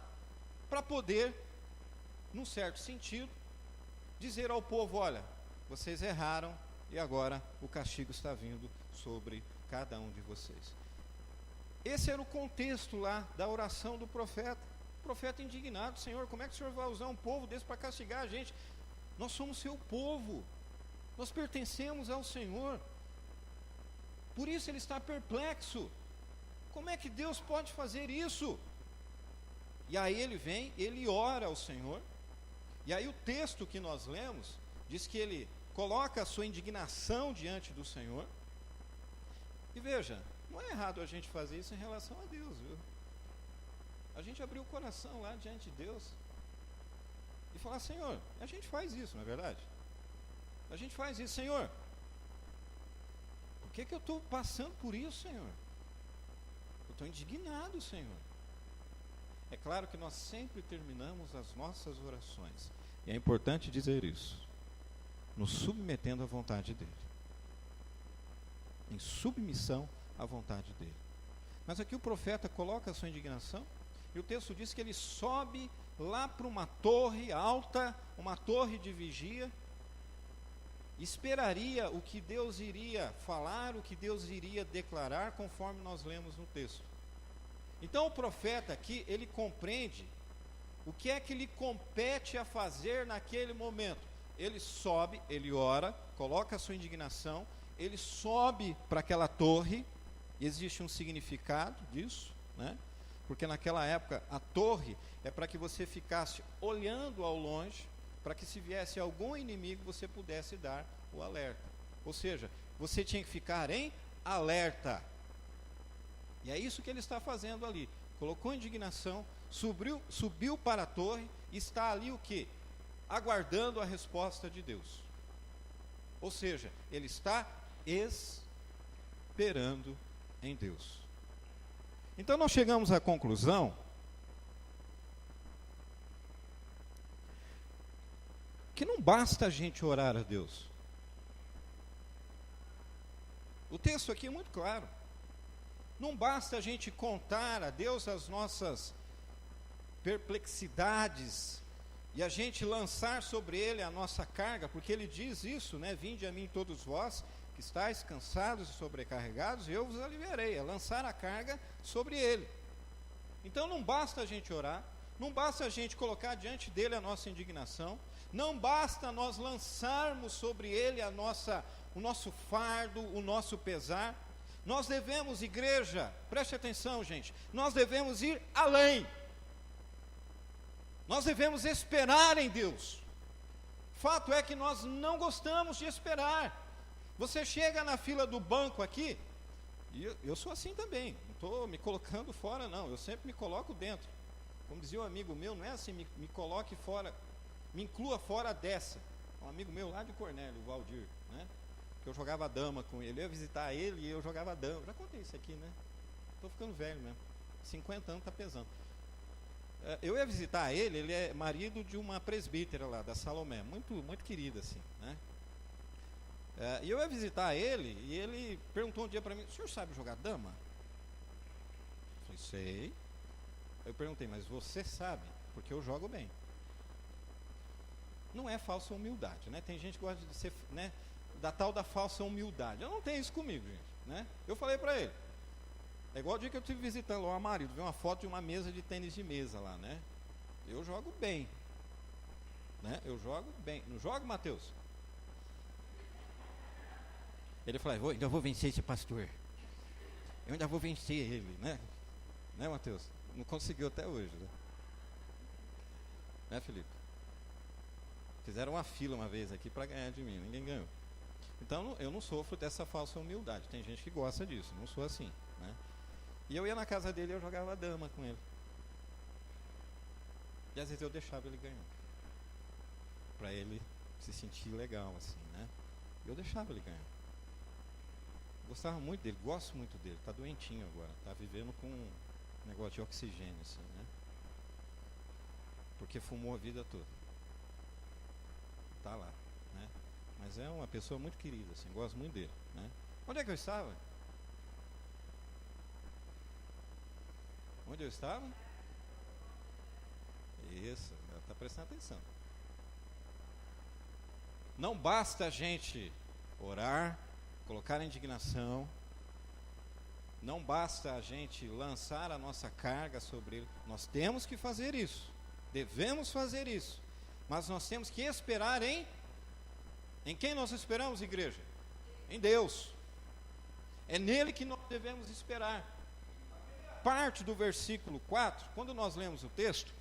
para poder, num certo sentido, dizer ao povo: olha, vocês erraram e agora o castigo está vindo sobre cada um de vocês. Esse era o contexto lá da oração do profeta. O profeta indignado: Senhor, como é que o Senhor vai usar um povo desse para castigar a gente? Nós somos seu povo, nós pertencemos ao Senhor. Por isso ele está perplexo. Como é que Deus pode fazer isso? E aí ele vem, ele ora ao Senhor. E aí o texto que nós lemos diz que ele coloca a sua indignação diante do Senhor. E veja, não é errado a gente fazer isso em relação a Deus, viu? A gente abrir o coração lá diante de Deus e falar: Senhor, a gente faz isso, não é verdade? A gente faz isso: Senhor, por que eu estou passando por isso, Senhor? Eu estou indignado, Senhor. É claro que nós sempre terminamos as nossas orações, e é importante dizer isso, nos submetendo à vontade dEle, em submissão à vontade dEle. Mas aqui o profeta coloca a sua indignação, e o texto diz que ele sobe lá para uma torre alta, uma torre de vigia, esperaria o que Deus iria falar, o que Deus iria declarar, conforme nós lemos no texto. Então o profeta aqui, ele compreende o que é que lhe compete a fazer naquele momento. Ele sobe, ele ora, coloca a sua indignação, ele sobe para aquela torre, e existe um significado disso, né? Porque naquela época a torre é para que você ficasse olhando ao longe, para que se viesse algum inimigo você pudesse dar o alerta. Ou seja, você tinha que ficar em alerta. E é isso que ele está fazendo ali. Colocou indignação, subiu para a torre, e está ali o quê? Aguardando a resposta de Deus. Ou seja, ele está esperando em Deus. Então nós chegamos à conclusão que não basta a gente orar a Deus. O texto aqui é muito claro. Não basta a gente contar a Deus as nossas perplexidades e a gente lançar sobre Ele a nossa carga, porque Ele diz isso, né? Vinde a mim todos vós que estáis cansados e sobrecarregados, e eu vos aliviarei. É lançar a carga sobre Ele. Então não basta a gente orar, não basta a gente colocar diante dEle a nossa indignação, não basta nós lançarmos sobre Ele o nosso fardo, o nosso pesar. Nós devemos, igreja, preste atenção, gente, nós devemos ir além. Nós devemos esperar em Deus. Fato é que nós não gostamos de esperar. Você chega na fila do banco aqui, e eu sou assim também, não estou me colocando fora não, eu sempre me coloco dentro. Como dizia um amigo meu, não é assim, me coloque fora, me inclua fora dessa. Um amigo meu lá de Cornélio, o Valdir, né? Que eu jogava dama com ele, eu ia visitar ele e eu jogava dama. Já contei isso aqui, né? Estou ficando velho mesmo, 50 anos está pesando. Eu ia visitar ele é marido de uma presbítera lá, da Salomé, muito, muito querida assim, né? E eu ia visitar ele, e ele perguntou um dia para mim: o senhor sabe jogar dama? Eu falei: sei. Eu perguntei: mas você sabe? Porque eu jogo bem. Não é falsa humildade, né? Tem gente que gosta de ser, né, da tal da falsa humildade. Eu não tenho isso comigo, gente, né? Eu falei para ele, é igual o dia que eu estive visitando lá o marido, vi uma foto de uma mesa de tênis de mesa lá, né? Eu jogo bem, né? Eu jogo bem. Não jogo, Mateus? Ele falou: ainda vou vencer esse pastor. Eu ainda vou vencer ele, né? Né, Mateus? Não conseguiu até hoje, né, Felipe? Fizeram uma fila uma vez aqui para ganhar de mim, ninguém ganhou. Então eu não sofro dessa falsa humildade. Tem gente que gosta disso, não sou assim, né? E eu ia na casa dele e eu jogava dama com ele. E às vezes eu deixava ele ganhar, para ele se sentir legal assim, né? Eu deixava ele ganhar. Gostava muito dele, gosto muito dele. Está doentinho agora, está vivendo com um negócio de oxigênio assim, né? Porque fumou a vida toda. Está lá, né? Mas é uma pessoa muito querida assim, gosto muito dele, né? Onde é que eu estava? Onde eu estava? Isso, está prestando atenção. Não basta a gente orar, colocar a indignação, não basta a gente lançar a nossa carga sobre ele. Nós temos que fazer isso, devemos fazer isso, mas nós temos que esperar em quem nós esperamos, igreja? Em Deus. É nele que nós devemos esperar. Parte do versículo 4, quando nós lemos o texto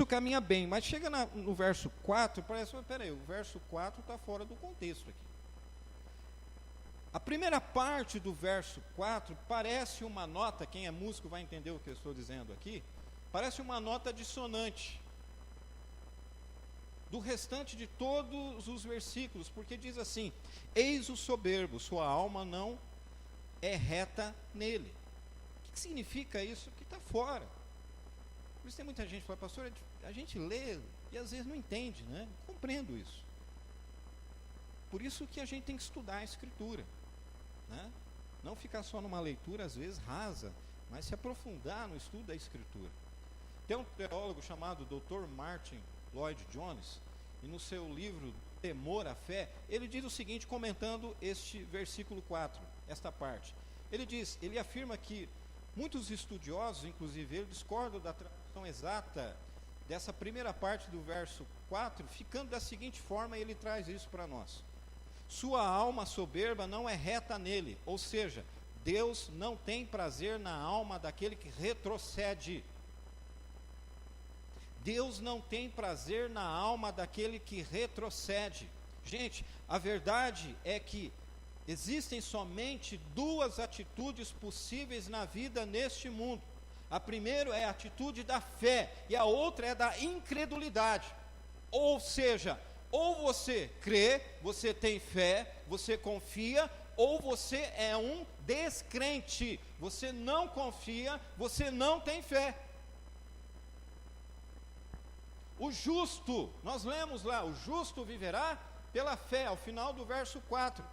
caminha bem, mas chega no verso 4, parece, peraí, o verso 4 está fora do contexto aqui. A primeira parte do verso 4 parece uma nota, quem é músico vai entender o que eu estou dizendo aqui, parece uma nota dissonante do restante de todos os versículos, porque diz assim: eis o soberbo, sua alma não é reta nele. O que significa isso? Que está fora. Por isso tem muita gente que fala: pastor, a gente lê e às vezes não entende, né? Compreendo isso. Por isso que a gente tem que estudar a Escritura, né? Não ficar só numa leitura às vezes rasa, mas se aprofundar no estudo da Escritura. Tem um teólogo chamado Dr. Martin Lloyd Jones, e no seu livro Temor à Fé, ele diz o seguinte, comentando este versículo 4, esta parte. Ele afirma que muitos estudiosos, inclusive ele, discordam da tradução exata dessa primeira parte do verso 4, ficando da seguinte forma, ele traz isso para nós: sua alma soberba não é reta nele, ou seja, Deus não tem prazer na alma daquele que retrocede. Deus não tem prazer na alma daquele que retrocede. Gente, a verdade é que existem somente duas atitudes possíveis na vida neste mundo. A primeira é a atitude da fé e a outra é da incredulidade. Ou seja, ou você crê, você tem fé, você confia, ou você é um descrente. Você não confia, você não tem fé. O justo, nós lemos lá, o justo viverá pela fé, ao final do verso 4.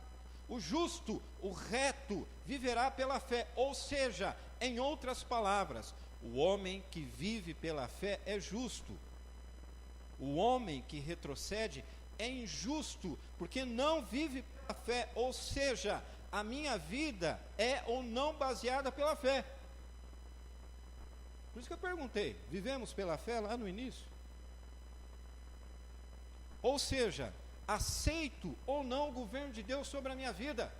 O justo, o reto, viverá pela fé. Ou seja, em outras palavras, o homem que vive pela fé é justo. O homem que retrocede é injusto, porque não vive pela fé. Ou seja, a minha vida é ou não baseada pela fé. Por isso que eu perguntei, vivemos pela fé lá no início? Ou seja, aceito ou não o governo de Deus sobre a minha vida.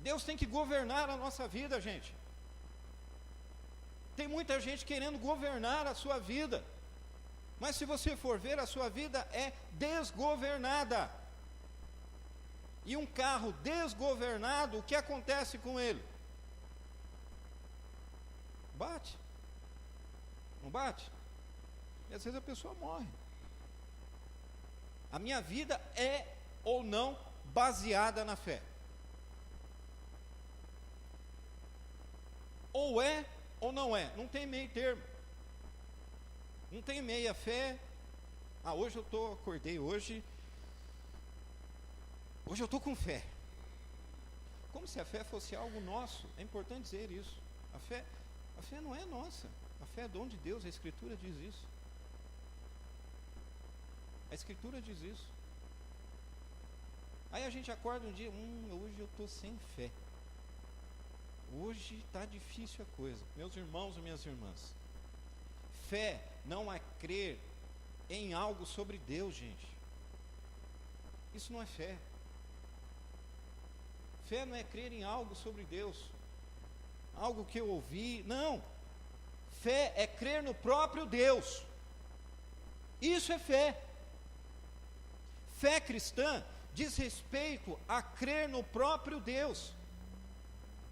Deus tem que governar a nossa vida, gente. Tem muita gente querendo governar a sua vida, mas se você for ver, a sua vida é desgovernada. E um carro desgovernado, o que acontece com ele? Bate. Não bate? E às vezes a pessoa morre. A minha vida é ou não baseada na fé. Ou é ou não é. Não tem meio termo. Não tem meia fé. Hoje eu acordei hoje eu estou com fé. Como se a fé fosse algo nosso. É importante dizer isso. A fé não é nossa. A fé é dom de Deus. A Escritura diz isso. A Escritura diz isso. Aí a gente acorda um dia, hoje eu estou sem fé. Hoje está difícil a coisa. Meus irmãos e minhas irmãs, fé não é crer em algo sobre Deus, gente. Isso não é fé. Fé não é crer em algo sobre Deus, algo que eu ouvi, não. Fé é crer no próprio Deus. Isso é fé. Fé cristã diz respeito a crer no próprio Deus.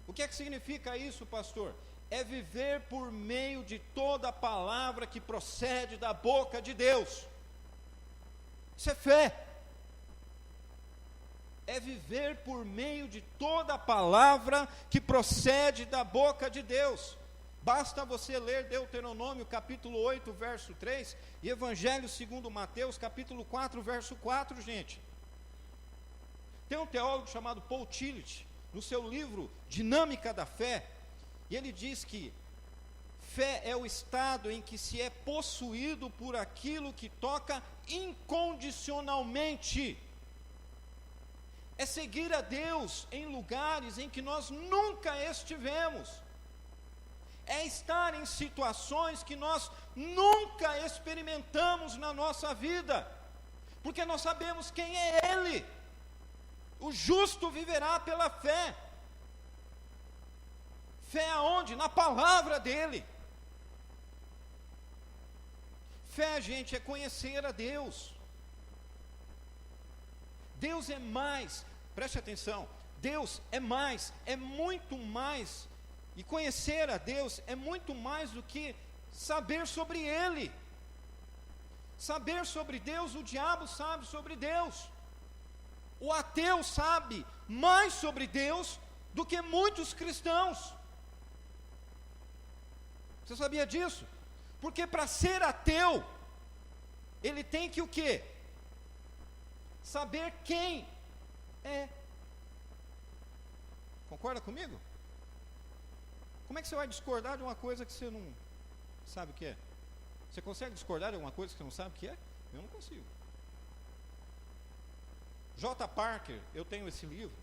O que é que significa isso, pastor? É viver por meio de toda a palavra que procede da boca de Deus. Isso é fé. É viver por meio de toda a palavra que procede da boca de Deus. Basta você ler Deuteronômio capítulo 8, verso 3, e Evangelho segundo Mateus, capítulo 4, verso 4, gente. Tem um teólogo chamado Paul Tillich, no seu livro Dinâmica da Fé, e ele diz que fé é o estado em que se é possuído por aquilo que toca incondicionalmente. É seguir a Deus em lugares em que nós nunca estivemos. É estar em situações que nós nunca experimentamos na nossa vida, porque nós sabemos quem é Ele. O justo viverá pela fé. Fé aonde? Na palavra dEle. Fé, gente, é conhecer a Deus. Deus é mais Preste atenção, Deus é mais, é muito mais, e conhecer a Deus é muito mais do que saber sobre Ele. Saber sobre Deus, o diabo sabe sobre Deus. O ateu sabe mais sobre Deus do que muitos cristãos. Você sabia disso? Porque para ser ateu, ele tem que o quê? Saber quem é. Concorda comigo? Como é que você vai discordar de uma coisa que você não sabe o que é? Você consegue discordar de alguma coisa que você não sabe o que é? Eu não consigo. J. Parker, eu tenho esse livro,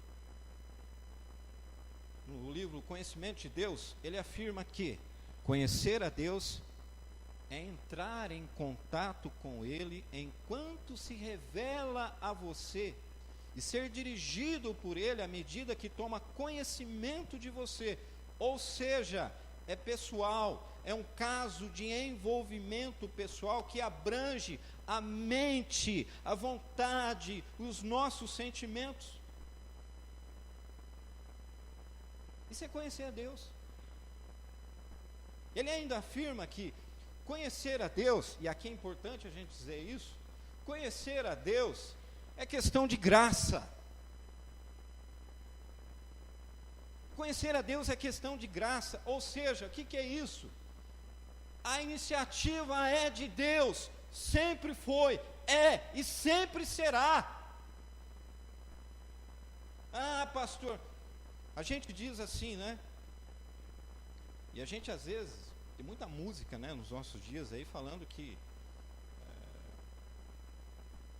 no livro Conhecimento de Deus, ele afirma que conhecer a Deus é entrar em contato com Ele enquanto se revela a você e ser dirigido por Ele à medida que toma conhecimento de você. Ou seja, é pessoal, é um caso de envolvimento pessoal que abrange a mente, a vontade, os nossos sentimentos. Isso é conhecer a Deus. Ele ainda afirma que conhecer a Deus, e aqui é importante a gente dizer isso, conhecer a Deus é questão de graça. Conhecer a Deus é questão de graça, ou seja, o que é isso? A iniciativa é de Deus, sempre foi, é e sempre será. Ah, pastor, a gente diz assim, né? E a gente às vezes, tem muita música, né, nos nossos dias aí, falando que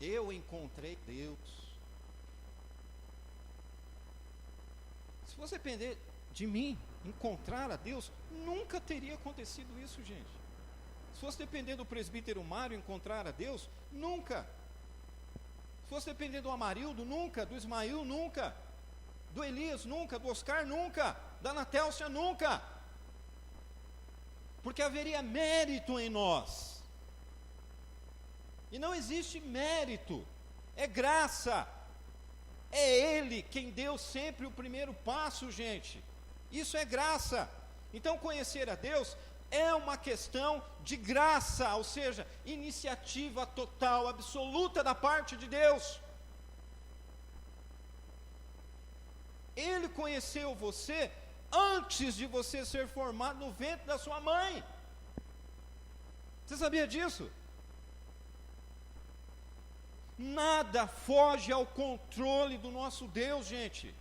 eu encontrei Deus. Se fosse depender de mim, encontrar a Deus, nunca teria acontecido isso, gente. Se fosse depender do presbítero Mário encontrar a Deus, nunca. Se fosse depender do Amarildo, nunca. Do Ismael, nunca. Do Elias, nunca. Do Oscar, nunca. Da Natélcia, nunca. Porque haveria mérito em nós. E não existe mérito, é graça. É Ele quem deu sempre o primeiro passo, gente. Isso é graça. Então conhecer a Deus é uma questão de graça, ou seja, iniciativa total, absoluta da parte de Deus. Ele conheceu você antes de você ser formado no ventre da sua mãe. Você sabia disso? Nada foge ao controle do nosso Deus, gente.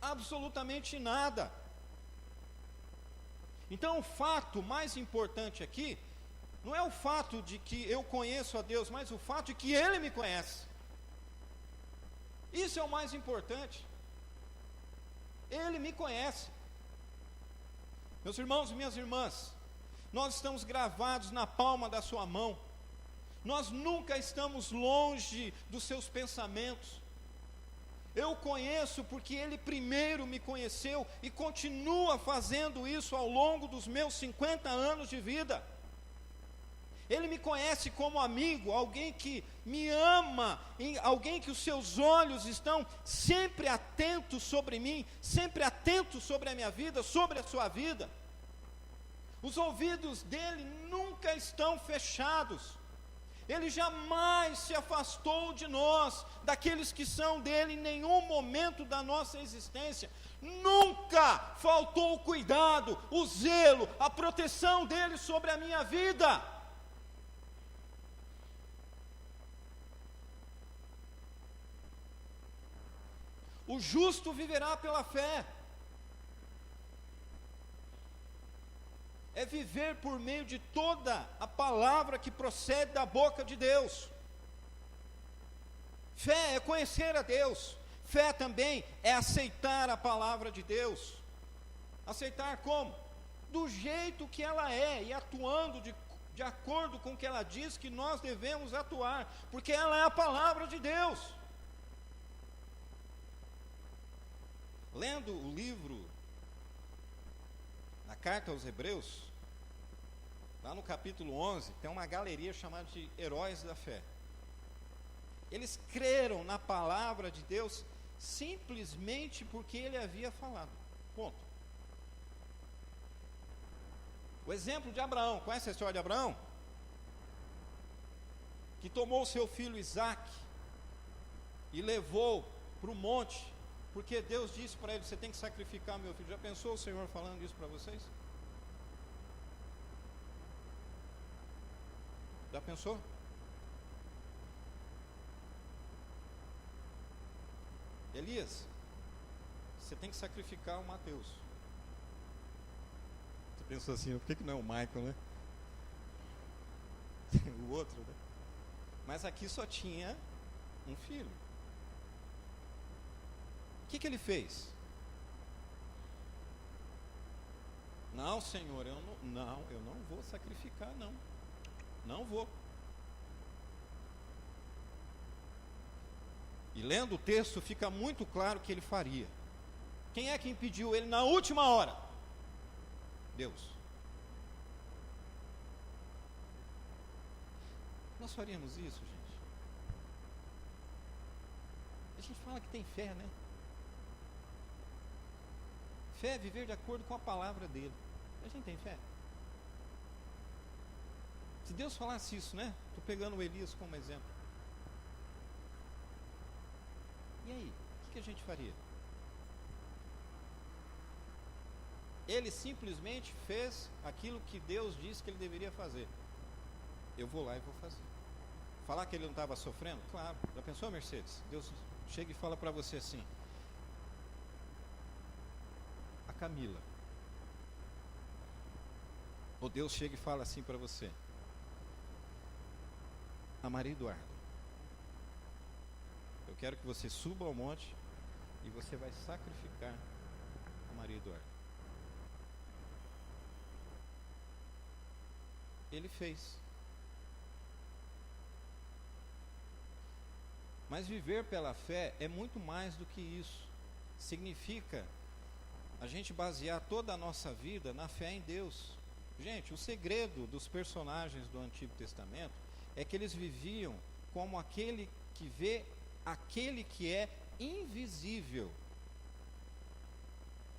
Absolutamente nada. Então o fato mais importante aqui não é o fato de que eu conheço a Deus, mas o fato de que Ele me conhece. Isso é o mais importante. Ele me conhece. Meus irmãos e minhas irmãs, nós estamos gravados na palma da sua mão. Nós nunca estamos longe dos seus pensamentos. Eu conheço porque Ele primeiro me conheceu e continua fazendo isso ao longo dos meus 50 anos de vida. Ele me conhece como amigo, alguém que me ama, alguém que os seus olhos estão sempre atentos sobre mim, sempre atentos sobre a minha vida, sobre a sua vida. Os ouvidos dele nunca estão fechados. Ele jamais se afastou de nós, daqueles que são dele, em nenhum momento da nossa existência. Nunca faltou o cuidado, o zelo, a proteção dele sobre a minha vida. O justo viverá pela fé. É viver por meio de toda a palavra que procede da boca de Deus. Fé é conhecer a Deus. Fé também é aceitar a palavra de Deus. Aceitar como? Do jeito que ela é e atuando de acordo com o que ela diz que nós devemos atuar, porque ela é a palavra de Deus. Lendo o livro, na carta aos Hebreus, lá no capítulo 11, tem uma galeria chamada de Heróis da Fé. Eles creram na palavra de Deus simplesmente porque ele havia falado. Ponto. O exemplo de Abraão, conhece a história de Abraão? Que tomou o seu filho Isaque e levou para o monte, porque Deus disse para ele: você tem que sacrificar meu filho. Já pensou o Senhor falando isso para vocês? Já pensou? Elias, você tem que sacrificar o Mateus. Você pensou assim, por que não é o Michael, né? O outro, né? Mas aqui só tinha um filho. O que ele fez? Não, Senhor, eu não vou sacrificar, não vou. E lendo o texto fica muito claro que ele faria. Quem é que impediu ele na última hora? Deus. Nós faríamos isso, gente? A gente fala que tem fé, né? Fé é viver de acordo com a palavra dele. A gente tem fé? Se Deus falasse isso, né? Estou pegando o Elias como exemplo. E aí? O que a gente faria? Ele simplesmente fez aquilo que Deus disse que ele deveria fazer. Eu vou lá e vou fazer. Falar que ele não estava sofrendo? Claro. Já pensou, Mercedes? Deus chega e fala para você assim: a Camila. Ou Deus chega e fala assim para você: a Maria Eduarda, eu quero que você suba ao monte e você vai sacrificar a Maria Eduarda. Ele fez. Mas viver pela fé é muito mais do que isso. Significa a gente basear toda a nossa vida na fé em Deus. Gente, o segredo dos personagens do Antigo Testamento é que eles viviam como aquele que vê aquele que é invisível.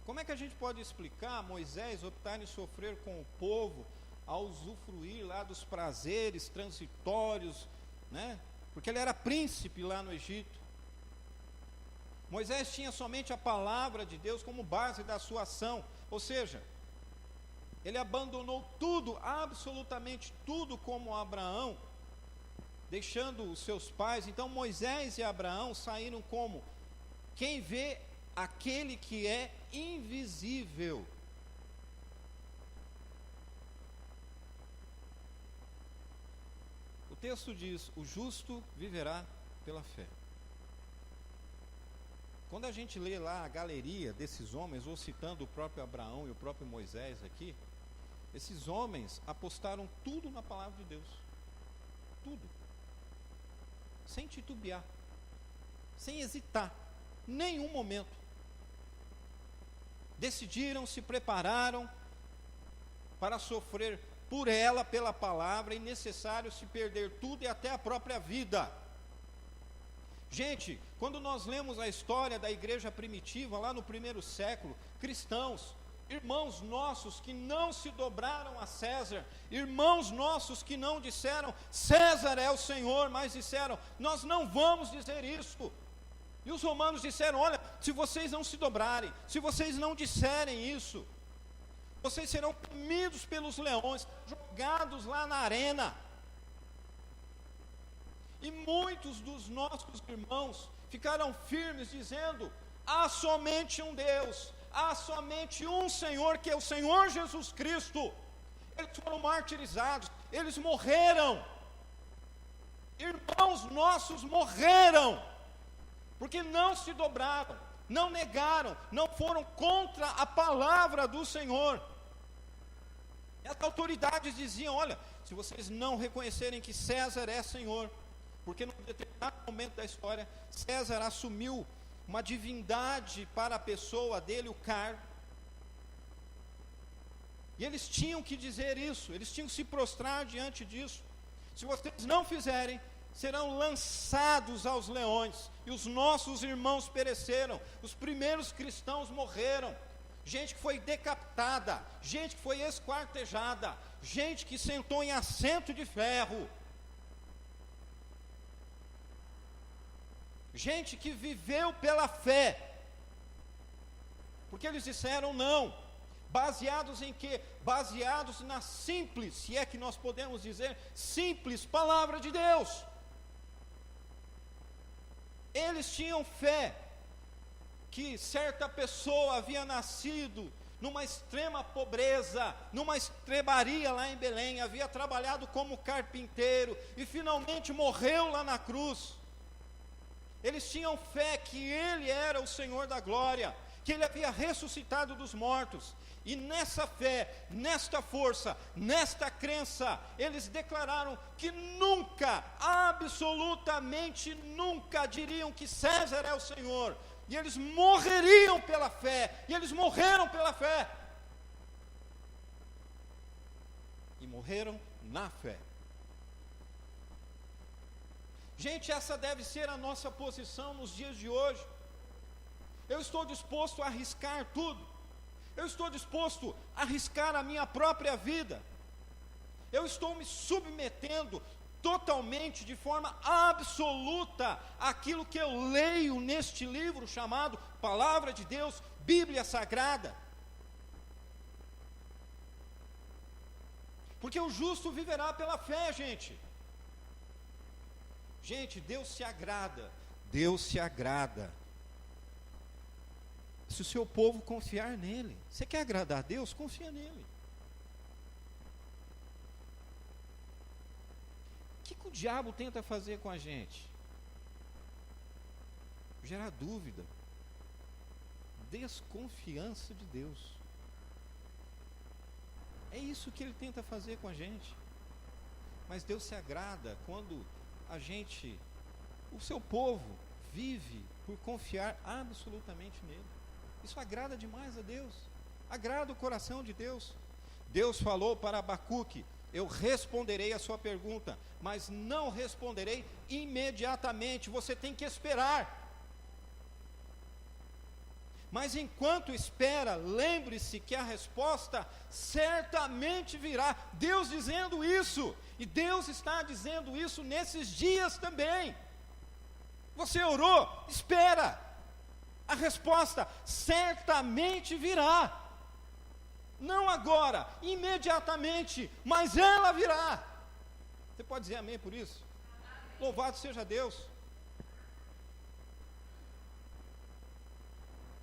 Como é que a gente pode explicar Moisés optar em sofrer com o povo ao usufruir lá dos prazeres transitórios, né? Porque ele era príncipe lá no Egito. Moisés tinha somente a palavra de Deus como base da sua ação, ou seja, ele abandonou tudo, absolutamente tudo, como Abraão, deixando os seus pais. Então Moisés e Abraão saíram como quem vê aquele que é invisível. O texto diz: o justo viverá pela fé. Quando a gente lê lá a galeria desses homens, ou citando o próprio Abraão e o próprio Moisés aqui, esses homens apostaram tudo na palavra de Deus. Tudo. Sem titubear. Sem hesitar. Nenhum momento. Decidiram, se prepararam para sofrer por ela, pela palavra, e necessário se perder tudo e até a própria vida. Gente, quando nós lemos a história da igreja primitiva, lá no primeiro século, cristãos, irmãos nossos que não se dobraram a César, irmãos nossos que não disseram César é o Senhor, mas disseram nós não vamos dizer isso. E os romanos disseram: olha, se vocês não se dobrarem, se vocês não disserem isso, vocês serão comidos pelos leões, jogados lá na arena. E muitos dos nossos irmãos ficaram firmes, dizendo: há somente um Deus, há somente um Senhor, que é o Senhor Jesus Cristo. Eles foram martirizados, eles morreram. Irmãos nossos morreram, porque não se dobraram, não negaram, não foram contra a palavra do Senhor. E as autoridades diziam: olha, se vocês não reconhecerem que César é Senhor, porque num determinado momento da história, César assumiu uma divindade para a pessoa dele, o cargo. E eles tinham que dizer isso, eles tinham que se prostrar diante disso. Se vocês não fizerem, serão lançados aos leões, e os nossos irmãos pereceram, os primeiros cristãos morreram, gente que foi decapitada, gente que foi esquartejada, gente que sentou em assento de ferro, gente que viveu pela fé, porque eles disseram não, baseados em quê? Baseados na simples, se é que nós podemos dizer, simples palavra de Deus. Eles tinham fé que certa pessoa havia nascido numa extrema pobreza, numa estrebaria lá em Belém, havia trabalhado como carpinteiro e finalmente morreu lá na cruz. Eles tinham fé que Ele era o Senhor da glória, que Ele havia ressuscitado dos mortos, e nessa fé, nesta força, nesta crença, eles declararam que nunca, absolutamente nunca diriam que César é o Senhor, e eles morreriam pela fé, e eles morreram pela fé, e morreram na fé. Gente, essa deve ser a nossa posição nos dias de hoje. Eu estou disposto a arriscar tudo. Eu estou disposto a arriscar a minha própria vida. Eu estou me submetendo totalmente, de forma absoluta, àquilo que eu leio neste livro chamado Palavra de Deus, Bíblia Sagrada. Porque o justo viverá pela fé, gente. Gente, Deus se agrada. Deus se agrada se o seu povo confiar nele. Você quer agradar a Deus? Confia nele. O que o diabo tenta fazer com a gente? Gerar dúvida, desconfiança de Deus. É isso que ele tenta fazer com a gente. Mas Deus se agrada quando a gente, o seu povo, vive por confiar absolutamente nele. Isso agrada demais a Deus, agrada o coração de Deus. Deus falou para Abacuque: eu responderei a sua pergunta, mas não responderei imediatamente, você tem que esperar. Mas enquanto espera, lembre-se que a resposta certamente virá. Deus dizendo isso, e Deus está dizendo isso nesses dias também. Você orou, espera. A resposta certamente virá. Não agora, imediatamente, mas ela virá. Você pode dizer amém por isso? Louvado seja Deus.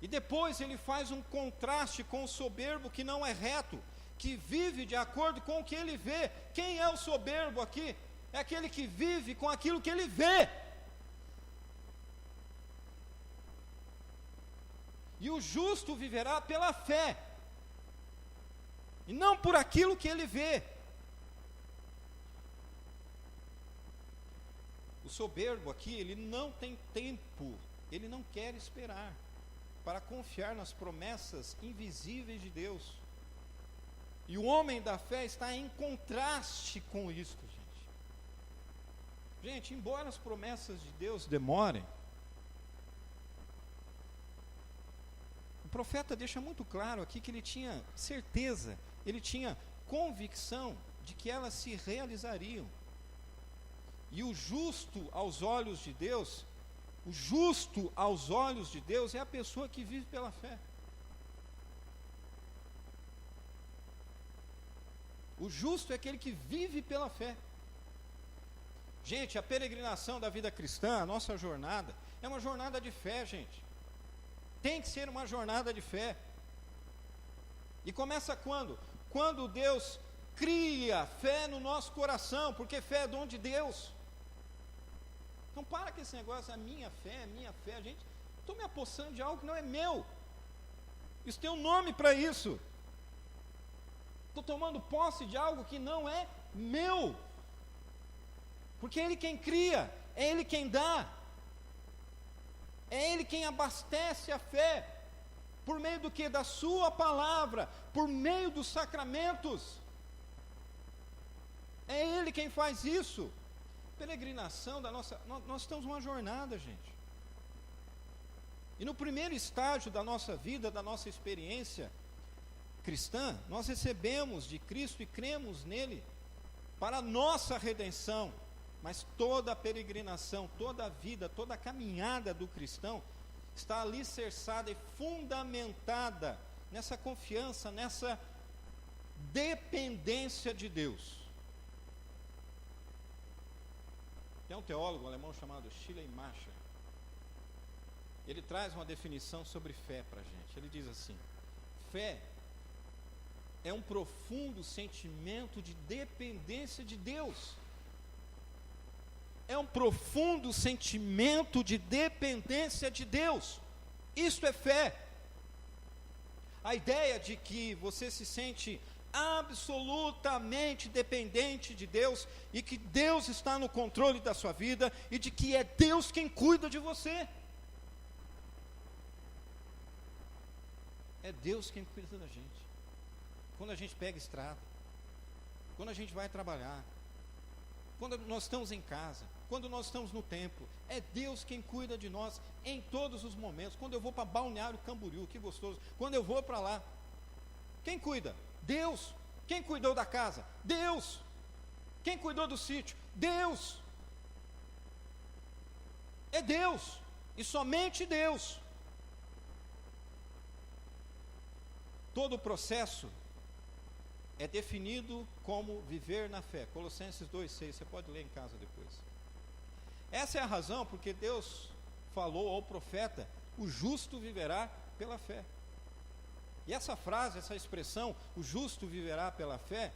E depois ele faz um contraste com o soberbo que não é reto, que vive de acordo com o que ele vê. Quem é o soberbo aqui? É aquele que vive com aquilo que ele vê. E o justo viverá pela fé, e não por aquilo que ele vê. O soberbo aqui, ele não tem tempo, ele não quer esperar para confiar nas promessas invisíveis de Deus. E o homem da fé está em contraste com isso, gente. Gente, embora as promessas de Deus demorem, o profeta deixa muito claro aqui que ele tinha certeza, ele tinha convicção de que elas se realizariam. E o justo aos olhos de Deus, o justo aos olhos de Deus é a pessoa que vive pela fé. O justo é aquele que vive pela fé. Gente, a peregrinação da vida cristã, a nossa jornada, é uma jornada de fé, gente. Tem que ser uma jornada de fé. E começa quando? Quando Deus cria fé no nosso coração, porque fé é dom de Deus. Então para com esse negócio, a minha fé, gente, estou me apossando de algo que não é meu. Isso tem um nome para isso. Estou tomando posse de algo que não é meu. Porque é Ele quem cria, é Ele quem dá. É Ele quem abastece a fé, por meio do que? Da sua palavra, por meio dos sacramentos. É Ele quem faz isso. peregrinação da nossa... Nós estamos numa jornada, gente. E no primeiro estágio da nossa vida, da nossa experiência cristã, nós recebemos de Cristo e cremos nele para a nossa redenção. Mas toda a peregrinação, toda a vida, toda a caminhada do cristão está alicerçada e fundamentada nessa confiança, nessa dependência de Deus. Tem um teólogo alemão chamado Schleiermacher. Ele traz uma definição sobre fé para a gente. Ele diz assim: fé é um profundo sentimento de dependência de Deus. É um profundo sentimento de dependência de Deus. Isto é fé. A ideia de que você se sente absolutamente dependente de Deus e que Deus está no controle da sua vida e de que é Deus quem cuida de você. É Deus quem cuida da gente. Quando a gente pega estrada, quando a gente vai trabalhar, quando nós estamos em casa, quando nós estamos no templo, é Deus quem cuida de nós em todos os momentos. Quando eu vou para Balneário Camboriú, que gostoso. Quando eu vou para lá, quem cuida? Deus. Quem cuidou da casa? Deus. Quem cuidou do sítio? Deus. É Deus. E somente Deus. Todo o processo é definido como viver na fé. Colossenses 2,6, você pode ler em casa depois. Essa é a razão porque Deus falou ao profeta: o justo viverá pela fé. E essa frase, essa expressão, o justo viverá pela fé,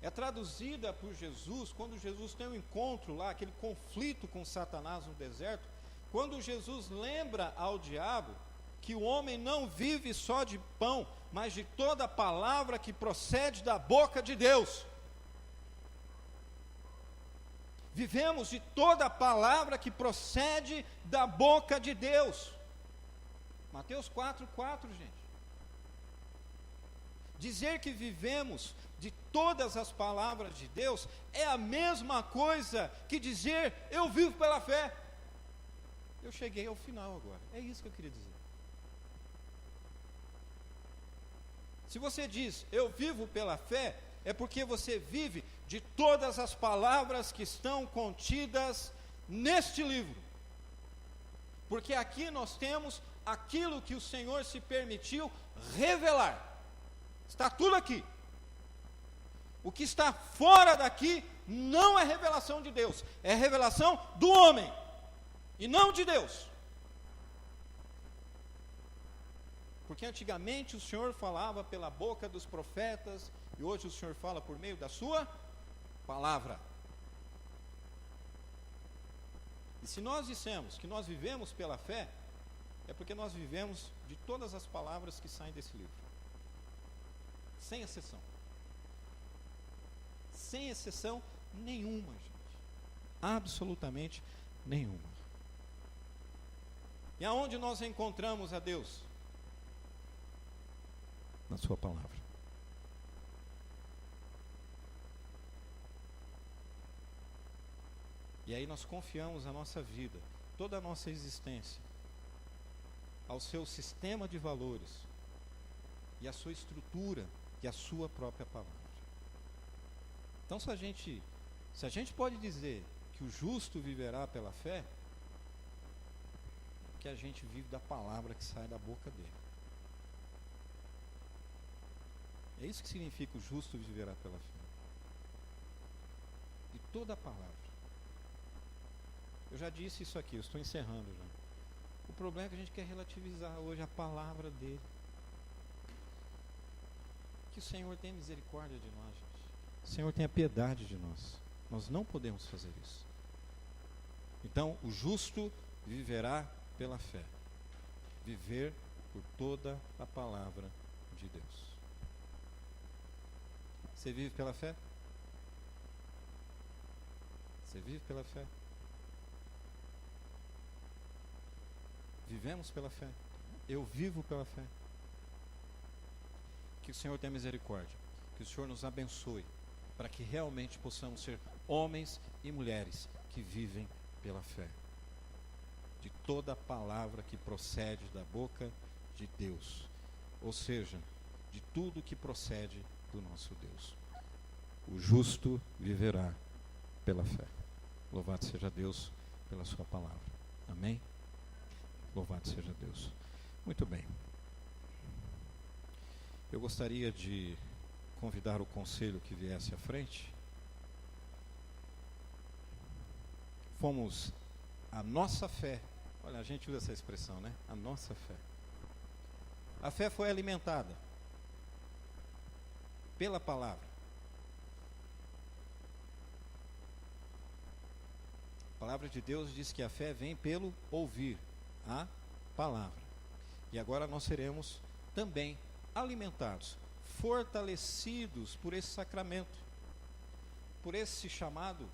é traduzida por Jesus, quando Jesus tem um encontro lá, aquele conflito com Satanás no deserto, quando Jesus lembra ao diabo que o homem não vive só de pão, mas de toda palavra que procede da boca de Deus. Vivemos de toda palavra que procede da boca de Deus. Mateus 4,4, gente. Dizer que vivemos de todas as palavras de Deus é a mesma coisa que dizer: eu vivo pela fé. Eu cheguei ao final agora. É isso que eu queria dizer. Se você diz: eu vivo pela fé, é porque você vive de todas as palavras que estão contidas neste livro. Porque aqui nós temos aquilo que o Senhor se permitiu revelar. Está tudo aqui. O que está fora daqui não é revelação de Deus, é revelação do homem, e não de Deus. Porque antigamente o Senhor falava pela boca dos profetas, e hoje o Senhor fala por meio da sua palavra. E se nós dissemos que nós vivemos pela fé, é porque nós vivemos de todas as palavras que saem desse livro. Sem exceção. Sem exceção nenhuma, gente. Absolutamente nenhuma. E aonde nós encontramos a Deus? Na sua palavra. E aí nós confiamos a nossa vida, toda a nossa existência, ao seu sistema de valores, e a sua estrutura, e a sua própria palavra. Então se a gente pode dizer que o justo viverá pela fé, que a gente vive da palavra que sai da boca dele. É isso que significa o justo viverá pela fé. De toda a palavra. Eu já disse isso aqui, eu estou encerrando já. O problema é que a gente quer relativizar hoje a palavra dele. Que o Senhor tenha misericórdia de nós, gente. O Senhor tenha piedade de nós. Nós não podemos fazer isso. Então, o justo viverá pela fé. Viver por toda a palavra de Deus. Você vive pela fé? Você vive pela fé? Vivemos pela fé. Eu vivo pela fé. Que o Senhor tenha misericórdia. Que o Senhor nos abençoe para que realmente possamos ser homens e mulheres que vivem pela fé. De toda palavra que procede da boca de Deus, ou seja, de tudo que procede do nosso Deus. O justo viverá pela fé. Louvado seja Deus pela sua palavra. Amém? Louvado seja Deus. Muito bem. Eu gostaria de convidar o conselho que viesse à frente. Fomos a nossa fé. Olha, a gente usa essa expressão, né? A nossa fé. A fé foi alimentada pela palavra. A palavra de Deus diz que a fé vem pelo ouvir a palavra. E agora nós seremos também alimentados, fortalecidos por esse sacramento, por esse chamado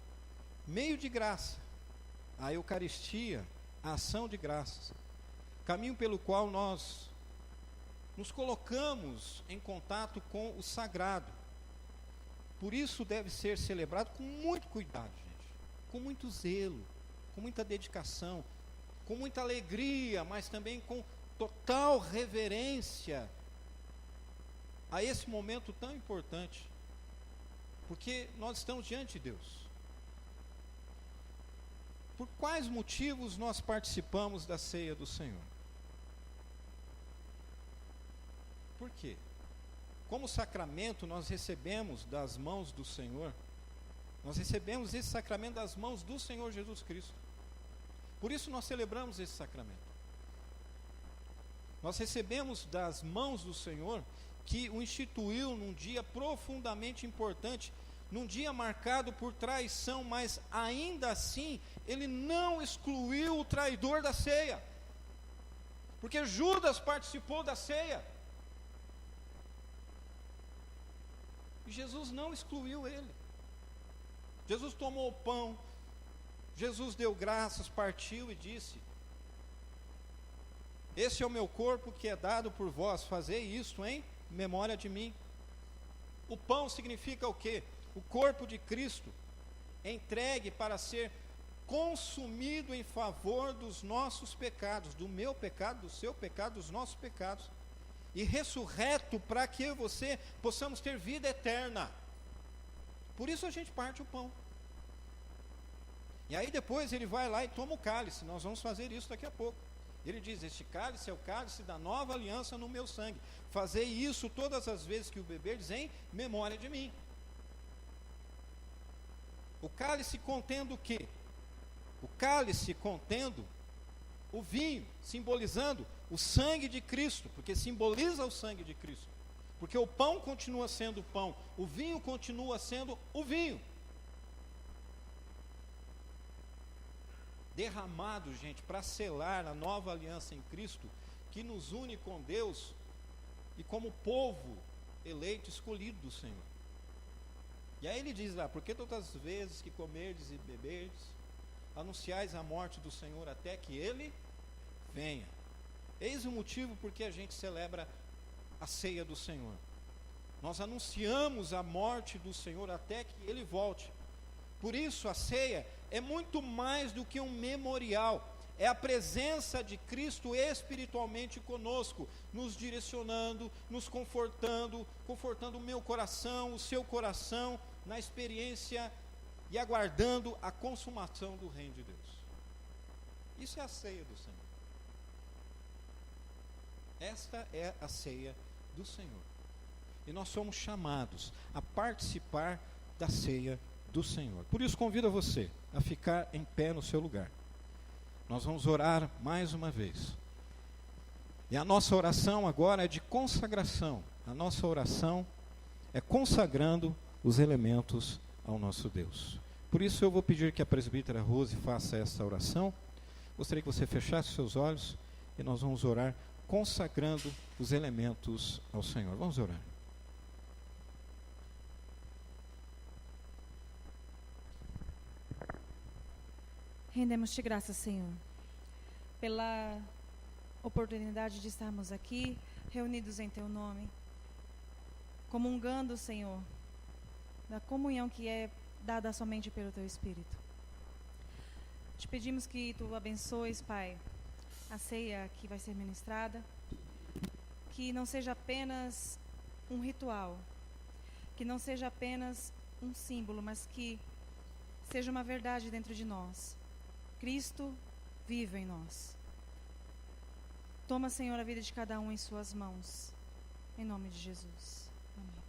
meio de graça, a Eucaristia, a ação de graças, caminho pelo qual nós nos colocamos em contato com o sagrado. Por isso deve ser celebrado com muito cuidado, gente, com muito zelo, com muita dedicação, com muita alegria, mas também com total reverência a esse momento tão importante, porque nós estamos diante de Deus. Por quais motivos nós participamos da ceia do Senhor? Por quê? Como sacramento nós recebemos das mãos do Senhor, nós recebemos esse sacramento das mãos do Senhor Jesus Cristo. Por isso nós celebramos esse sacramento. Nós recebemos das mãos do Senhor, que o instituiu num dia profundamente importante, num dia marcado por traição, mas ainda assim ele não excluiu o traidor da ceia, porque Judas participou da ceia e Jesus não excluiu ele. Jesus tomou o pão, Jesus deu graças, partiu e disse: esse é o meu corpo que é dado por vós, fazei isto em memória de mim. O pão significa o quê? O corpo de Cristo, entregue para ser consumido em favor dos nossos pecados, do meu pecado, do seu pecado, dos nossos pecados, e ressurreto para que eu e você possamos ter vida eterna. Por isso a gente parte o pão. E aí depois ele vai lá e toma o cálice. Nós vamos fazer isso daqui a pouco. Ele diz: este cálice é o cálice da nova aliança no meu sangue. Fazei isso todas as vezes que o beberdes em memória de mim. O cálice contendo o quê? O cálice contendo o vinho, simbolizando o sangue de Cristo, porque simboliza o sangue de Cristo. Porque o pão continua sendo pão, o vinho continua sendo o vinho. Derramado, gente, para selar a nova aliança em Cristo, que nos une com Deus e como povo eleito, escolhido do Senhor. E aí ele diz lá: porque todas as vezes que comerdes e beberdes, anunciais a morte do Senhor até que Ele venha. Eis o motivo porque a gente celebra a ceia do Senhor. Nós anunciamos a morte do Senhor até que Ele volte. Por isso a ceia é muito mais do que um memorial. É a presença de Cristo espiritualmente conosco, nos direcionando, nos confortando, confortando o meu coração, o seu coração, na experiência e aguardando a consumação do reino de Deus. Isso é a ceia do Senhor. Esta é a ceia do Senhor. E nós somos chamados a participar da ceia do Senhor. Por isso convido a você a ficar em pé no seu lugar. Nós vamos orar mais uma vez. E a nossa oração agora é de consagração. A nossa oração é consagrando os elementos ao nosso Deus. Por isso eu vou pedir que a presbítera Rose faça essa oração. Gostaria que você fechasse seus olhos e nós vamos orar consagrando os elementos ao Senhor. Vamos orar. Rendemos-te graças, Senhor, pela oportunidade de estarmos aqui, reunidos em Teu nome, comungando, Senhor, da comunhão que é dada somente pelo Teu Espírito. Te pedimos que Tu abençoes, Pai, a ceia que vai ser ministrada, que não seja apenas um ritual, que não seja apenas um símbolo, mas que seja uma verdade dentro de nós. Cristo vive em nós. Toma, Senhor, a vida de cada um em Suas mãos, em nome de Jesus. Amém.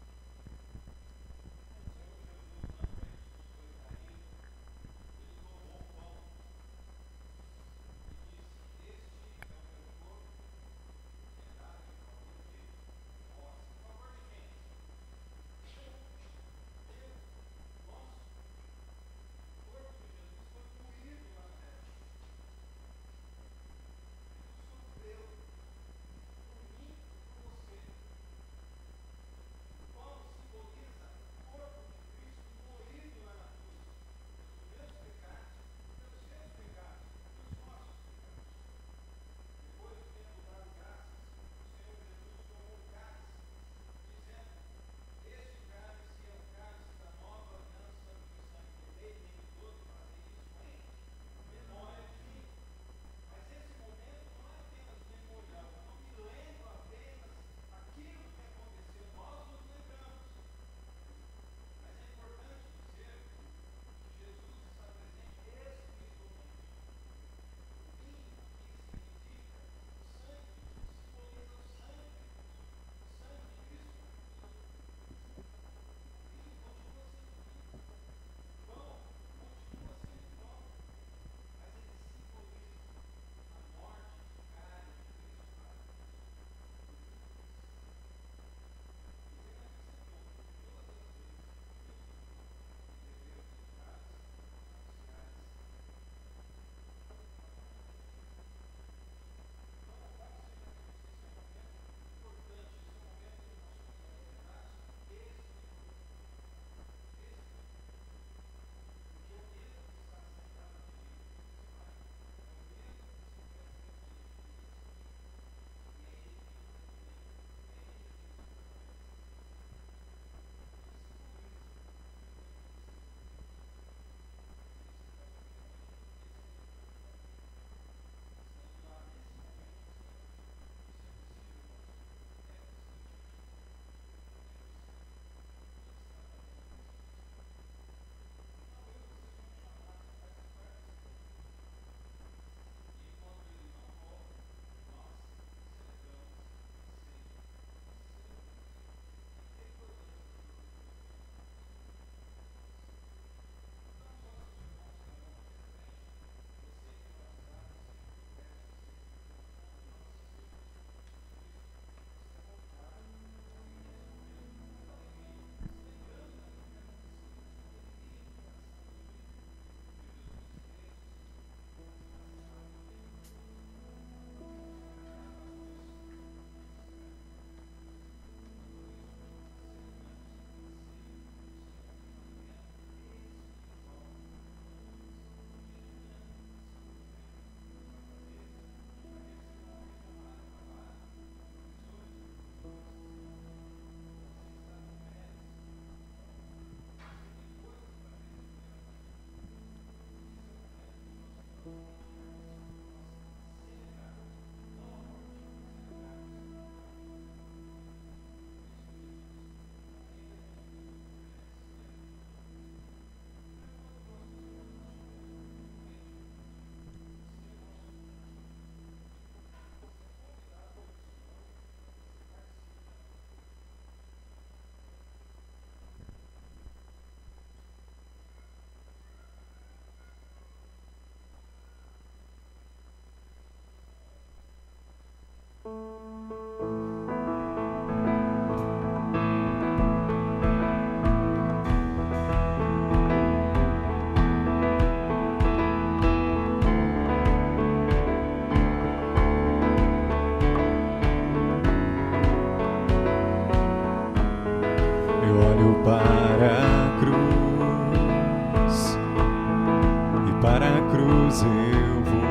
eu vou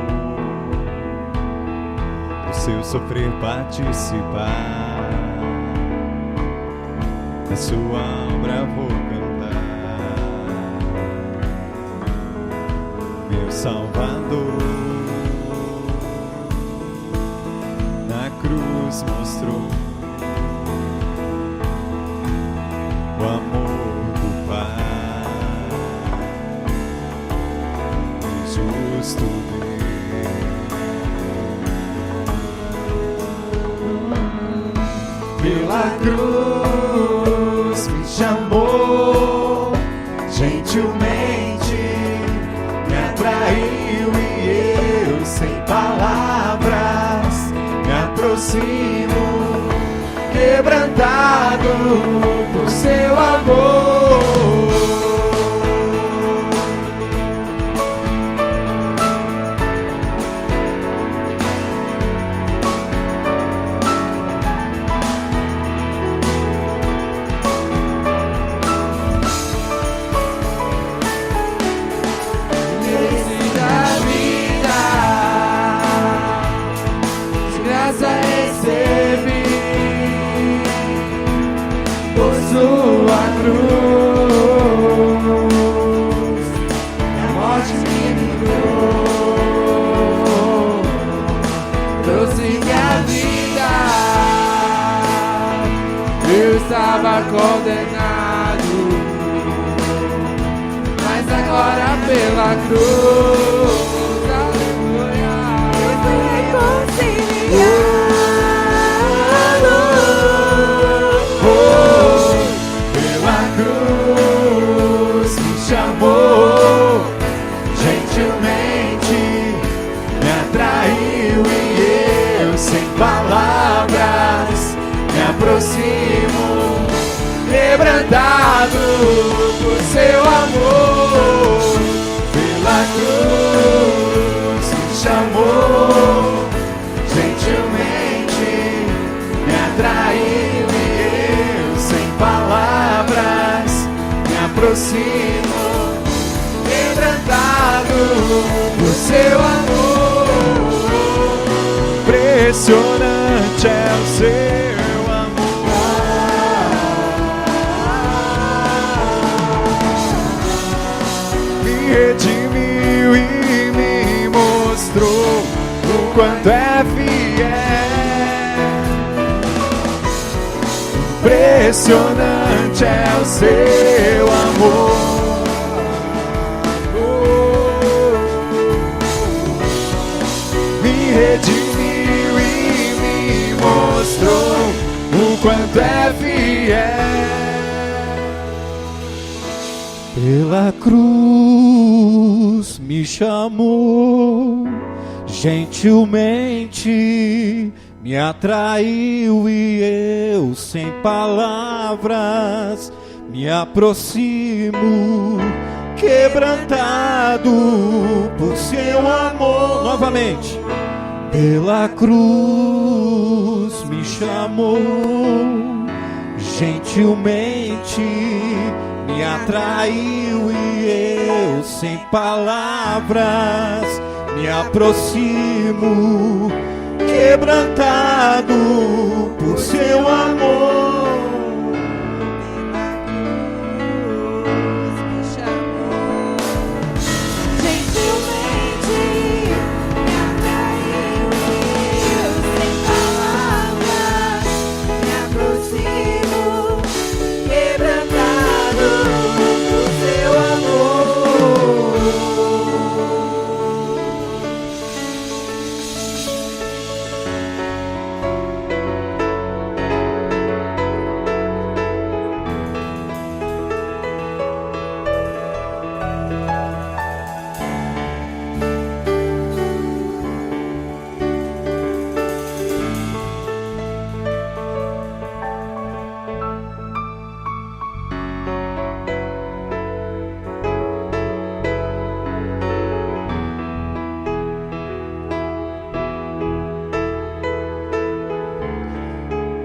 do seu sofrer participar, da sua obra vou cantar. Salvador. Na cruz mostrou o amor do Pai, justo Deus. Pela cruz me chamou, gentilmente me atraiu e eu, sem palavras, me aproximo, quebrantado por seu amor. Sua cruz, a morte me livrou, trouxe minha vida. Eu estava condenado, mas agora pela cruz, aleluia, eu fui reconciliado. Chamou, gentilmente me atraiu e eu, sem palavras, me aproximo, quebrantado por seu amor. Pela cruz me chamou, gentilmente me atraiu e eu, sem palavras, me aproximo, quebrantado por seu amor. Impressionante é o seu amor, me redimiu e me mostrou o quanto é fiel. Impressionante é o seu amor, redimiu e me mostrou o quanto é fiel. Pela cruz me chamou, gentilmente me atraiu e eu, sem palavras, me aproximo, quebrantado por seu amor. Novamente. Pela cruz me chamou, gentilmente me atraiu e eu, sem palavras, me aproximo, quebrantado por seu amor.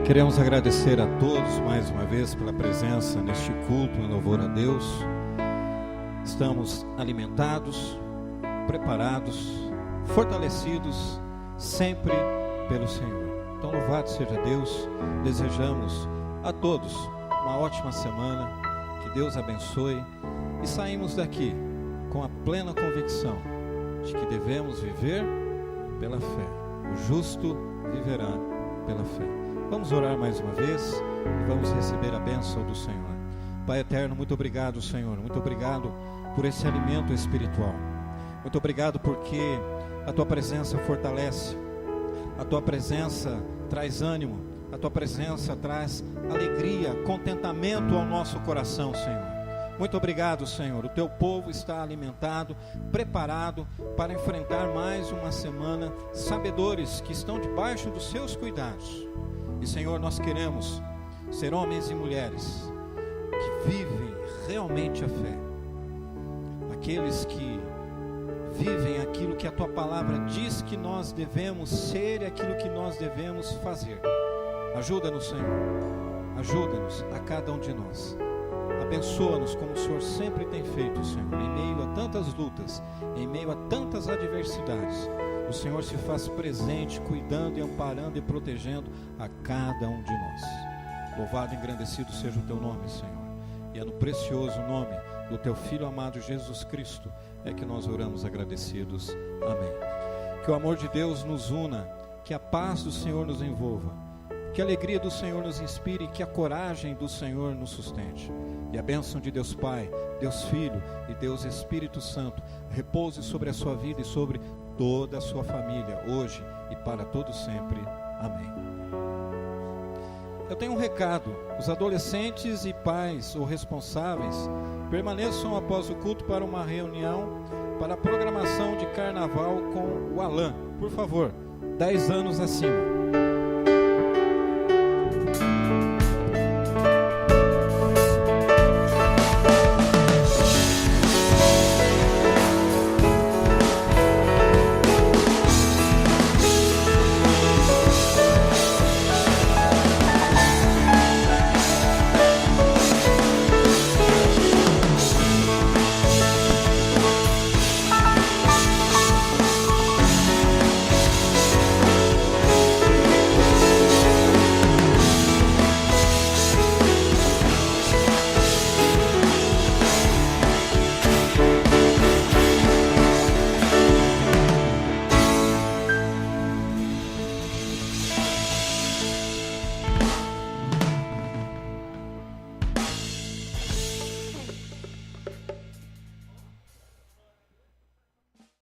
Queremos agradecer a todos mais uma vez pela presença neste culto em louvor a Deus. Estamos alimentados, preparados, fortalecidos sempre pelo Senhor. Então louvado seja Deus. Desejamos a todos uma ótima semana, que Deus abençoe e saímos daqui com a plena convicção de que devemos viver pela fé. O justo viverá pela fé. Vamos orar mais uma vez e vamos receber a bênção do Senhor. Pai eterno, muito obrigado, Senhor. Muito obrigado por esse alimento espiritual. Muito obrigado porque a Tua presença fortalece. A Tua presença traz ânimo. A Tua presença traz alegria, contentamento ao nosso coração, Senhor. Muito obrigado, Senhor. O Teu povo está alimentado, preparado para enfrentar mais uma semana. Sabedores que estão debaixo dos Seus cuidados. E, Senhor, nós queremos ser homens e mulheres que vivem realmente a fé. Aqueles que vivem aquilo que a Tua palavra diz que nós devemos ser e aquilo que nós devemos fazer. Ajuda-nos, Senhor. Ajuda-nos a cada um de nós. Abençoa-nos como o Senhor sempre tem feito, Senhor. Em meio a tantas lutas, em meio a tantas adversidades, o Senhor se faz presente, cuidando e amparando e protegendo a cada um de nós. Louvado e engrandecido seja o Teu nome, Senhor. E é no precioso nome do Teu Filho amado Jesus Cristo é que nós oramos agradecidos. Amém. Que o amor de Deus nos una, que a paz do Senhor nos envolva, que a alegria do Senhor nos inspire, que a coragem do Senhor nos sustente. E a bênção de Deus Pai, Deus Filho e Deus Espírito Santo repouse sobre a sua vida e sobre toda a sua família, hoje e para todo sempre. Amém. Eu tenho um recado. Os adolescentes e pais ou responsáveis permaneçam após o culto para uma reunião para a programação de carnaval com o Alan. Por favor, 10 anos acima.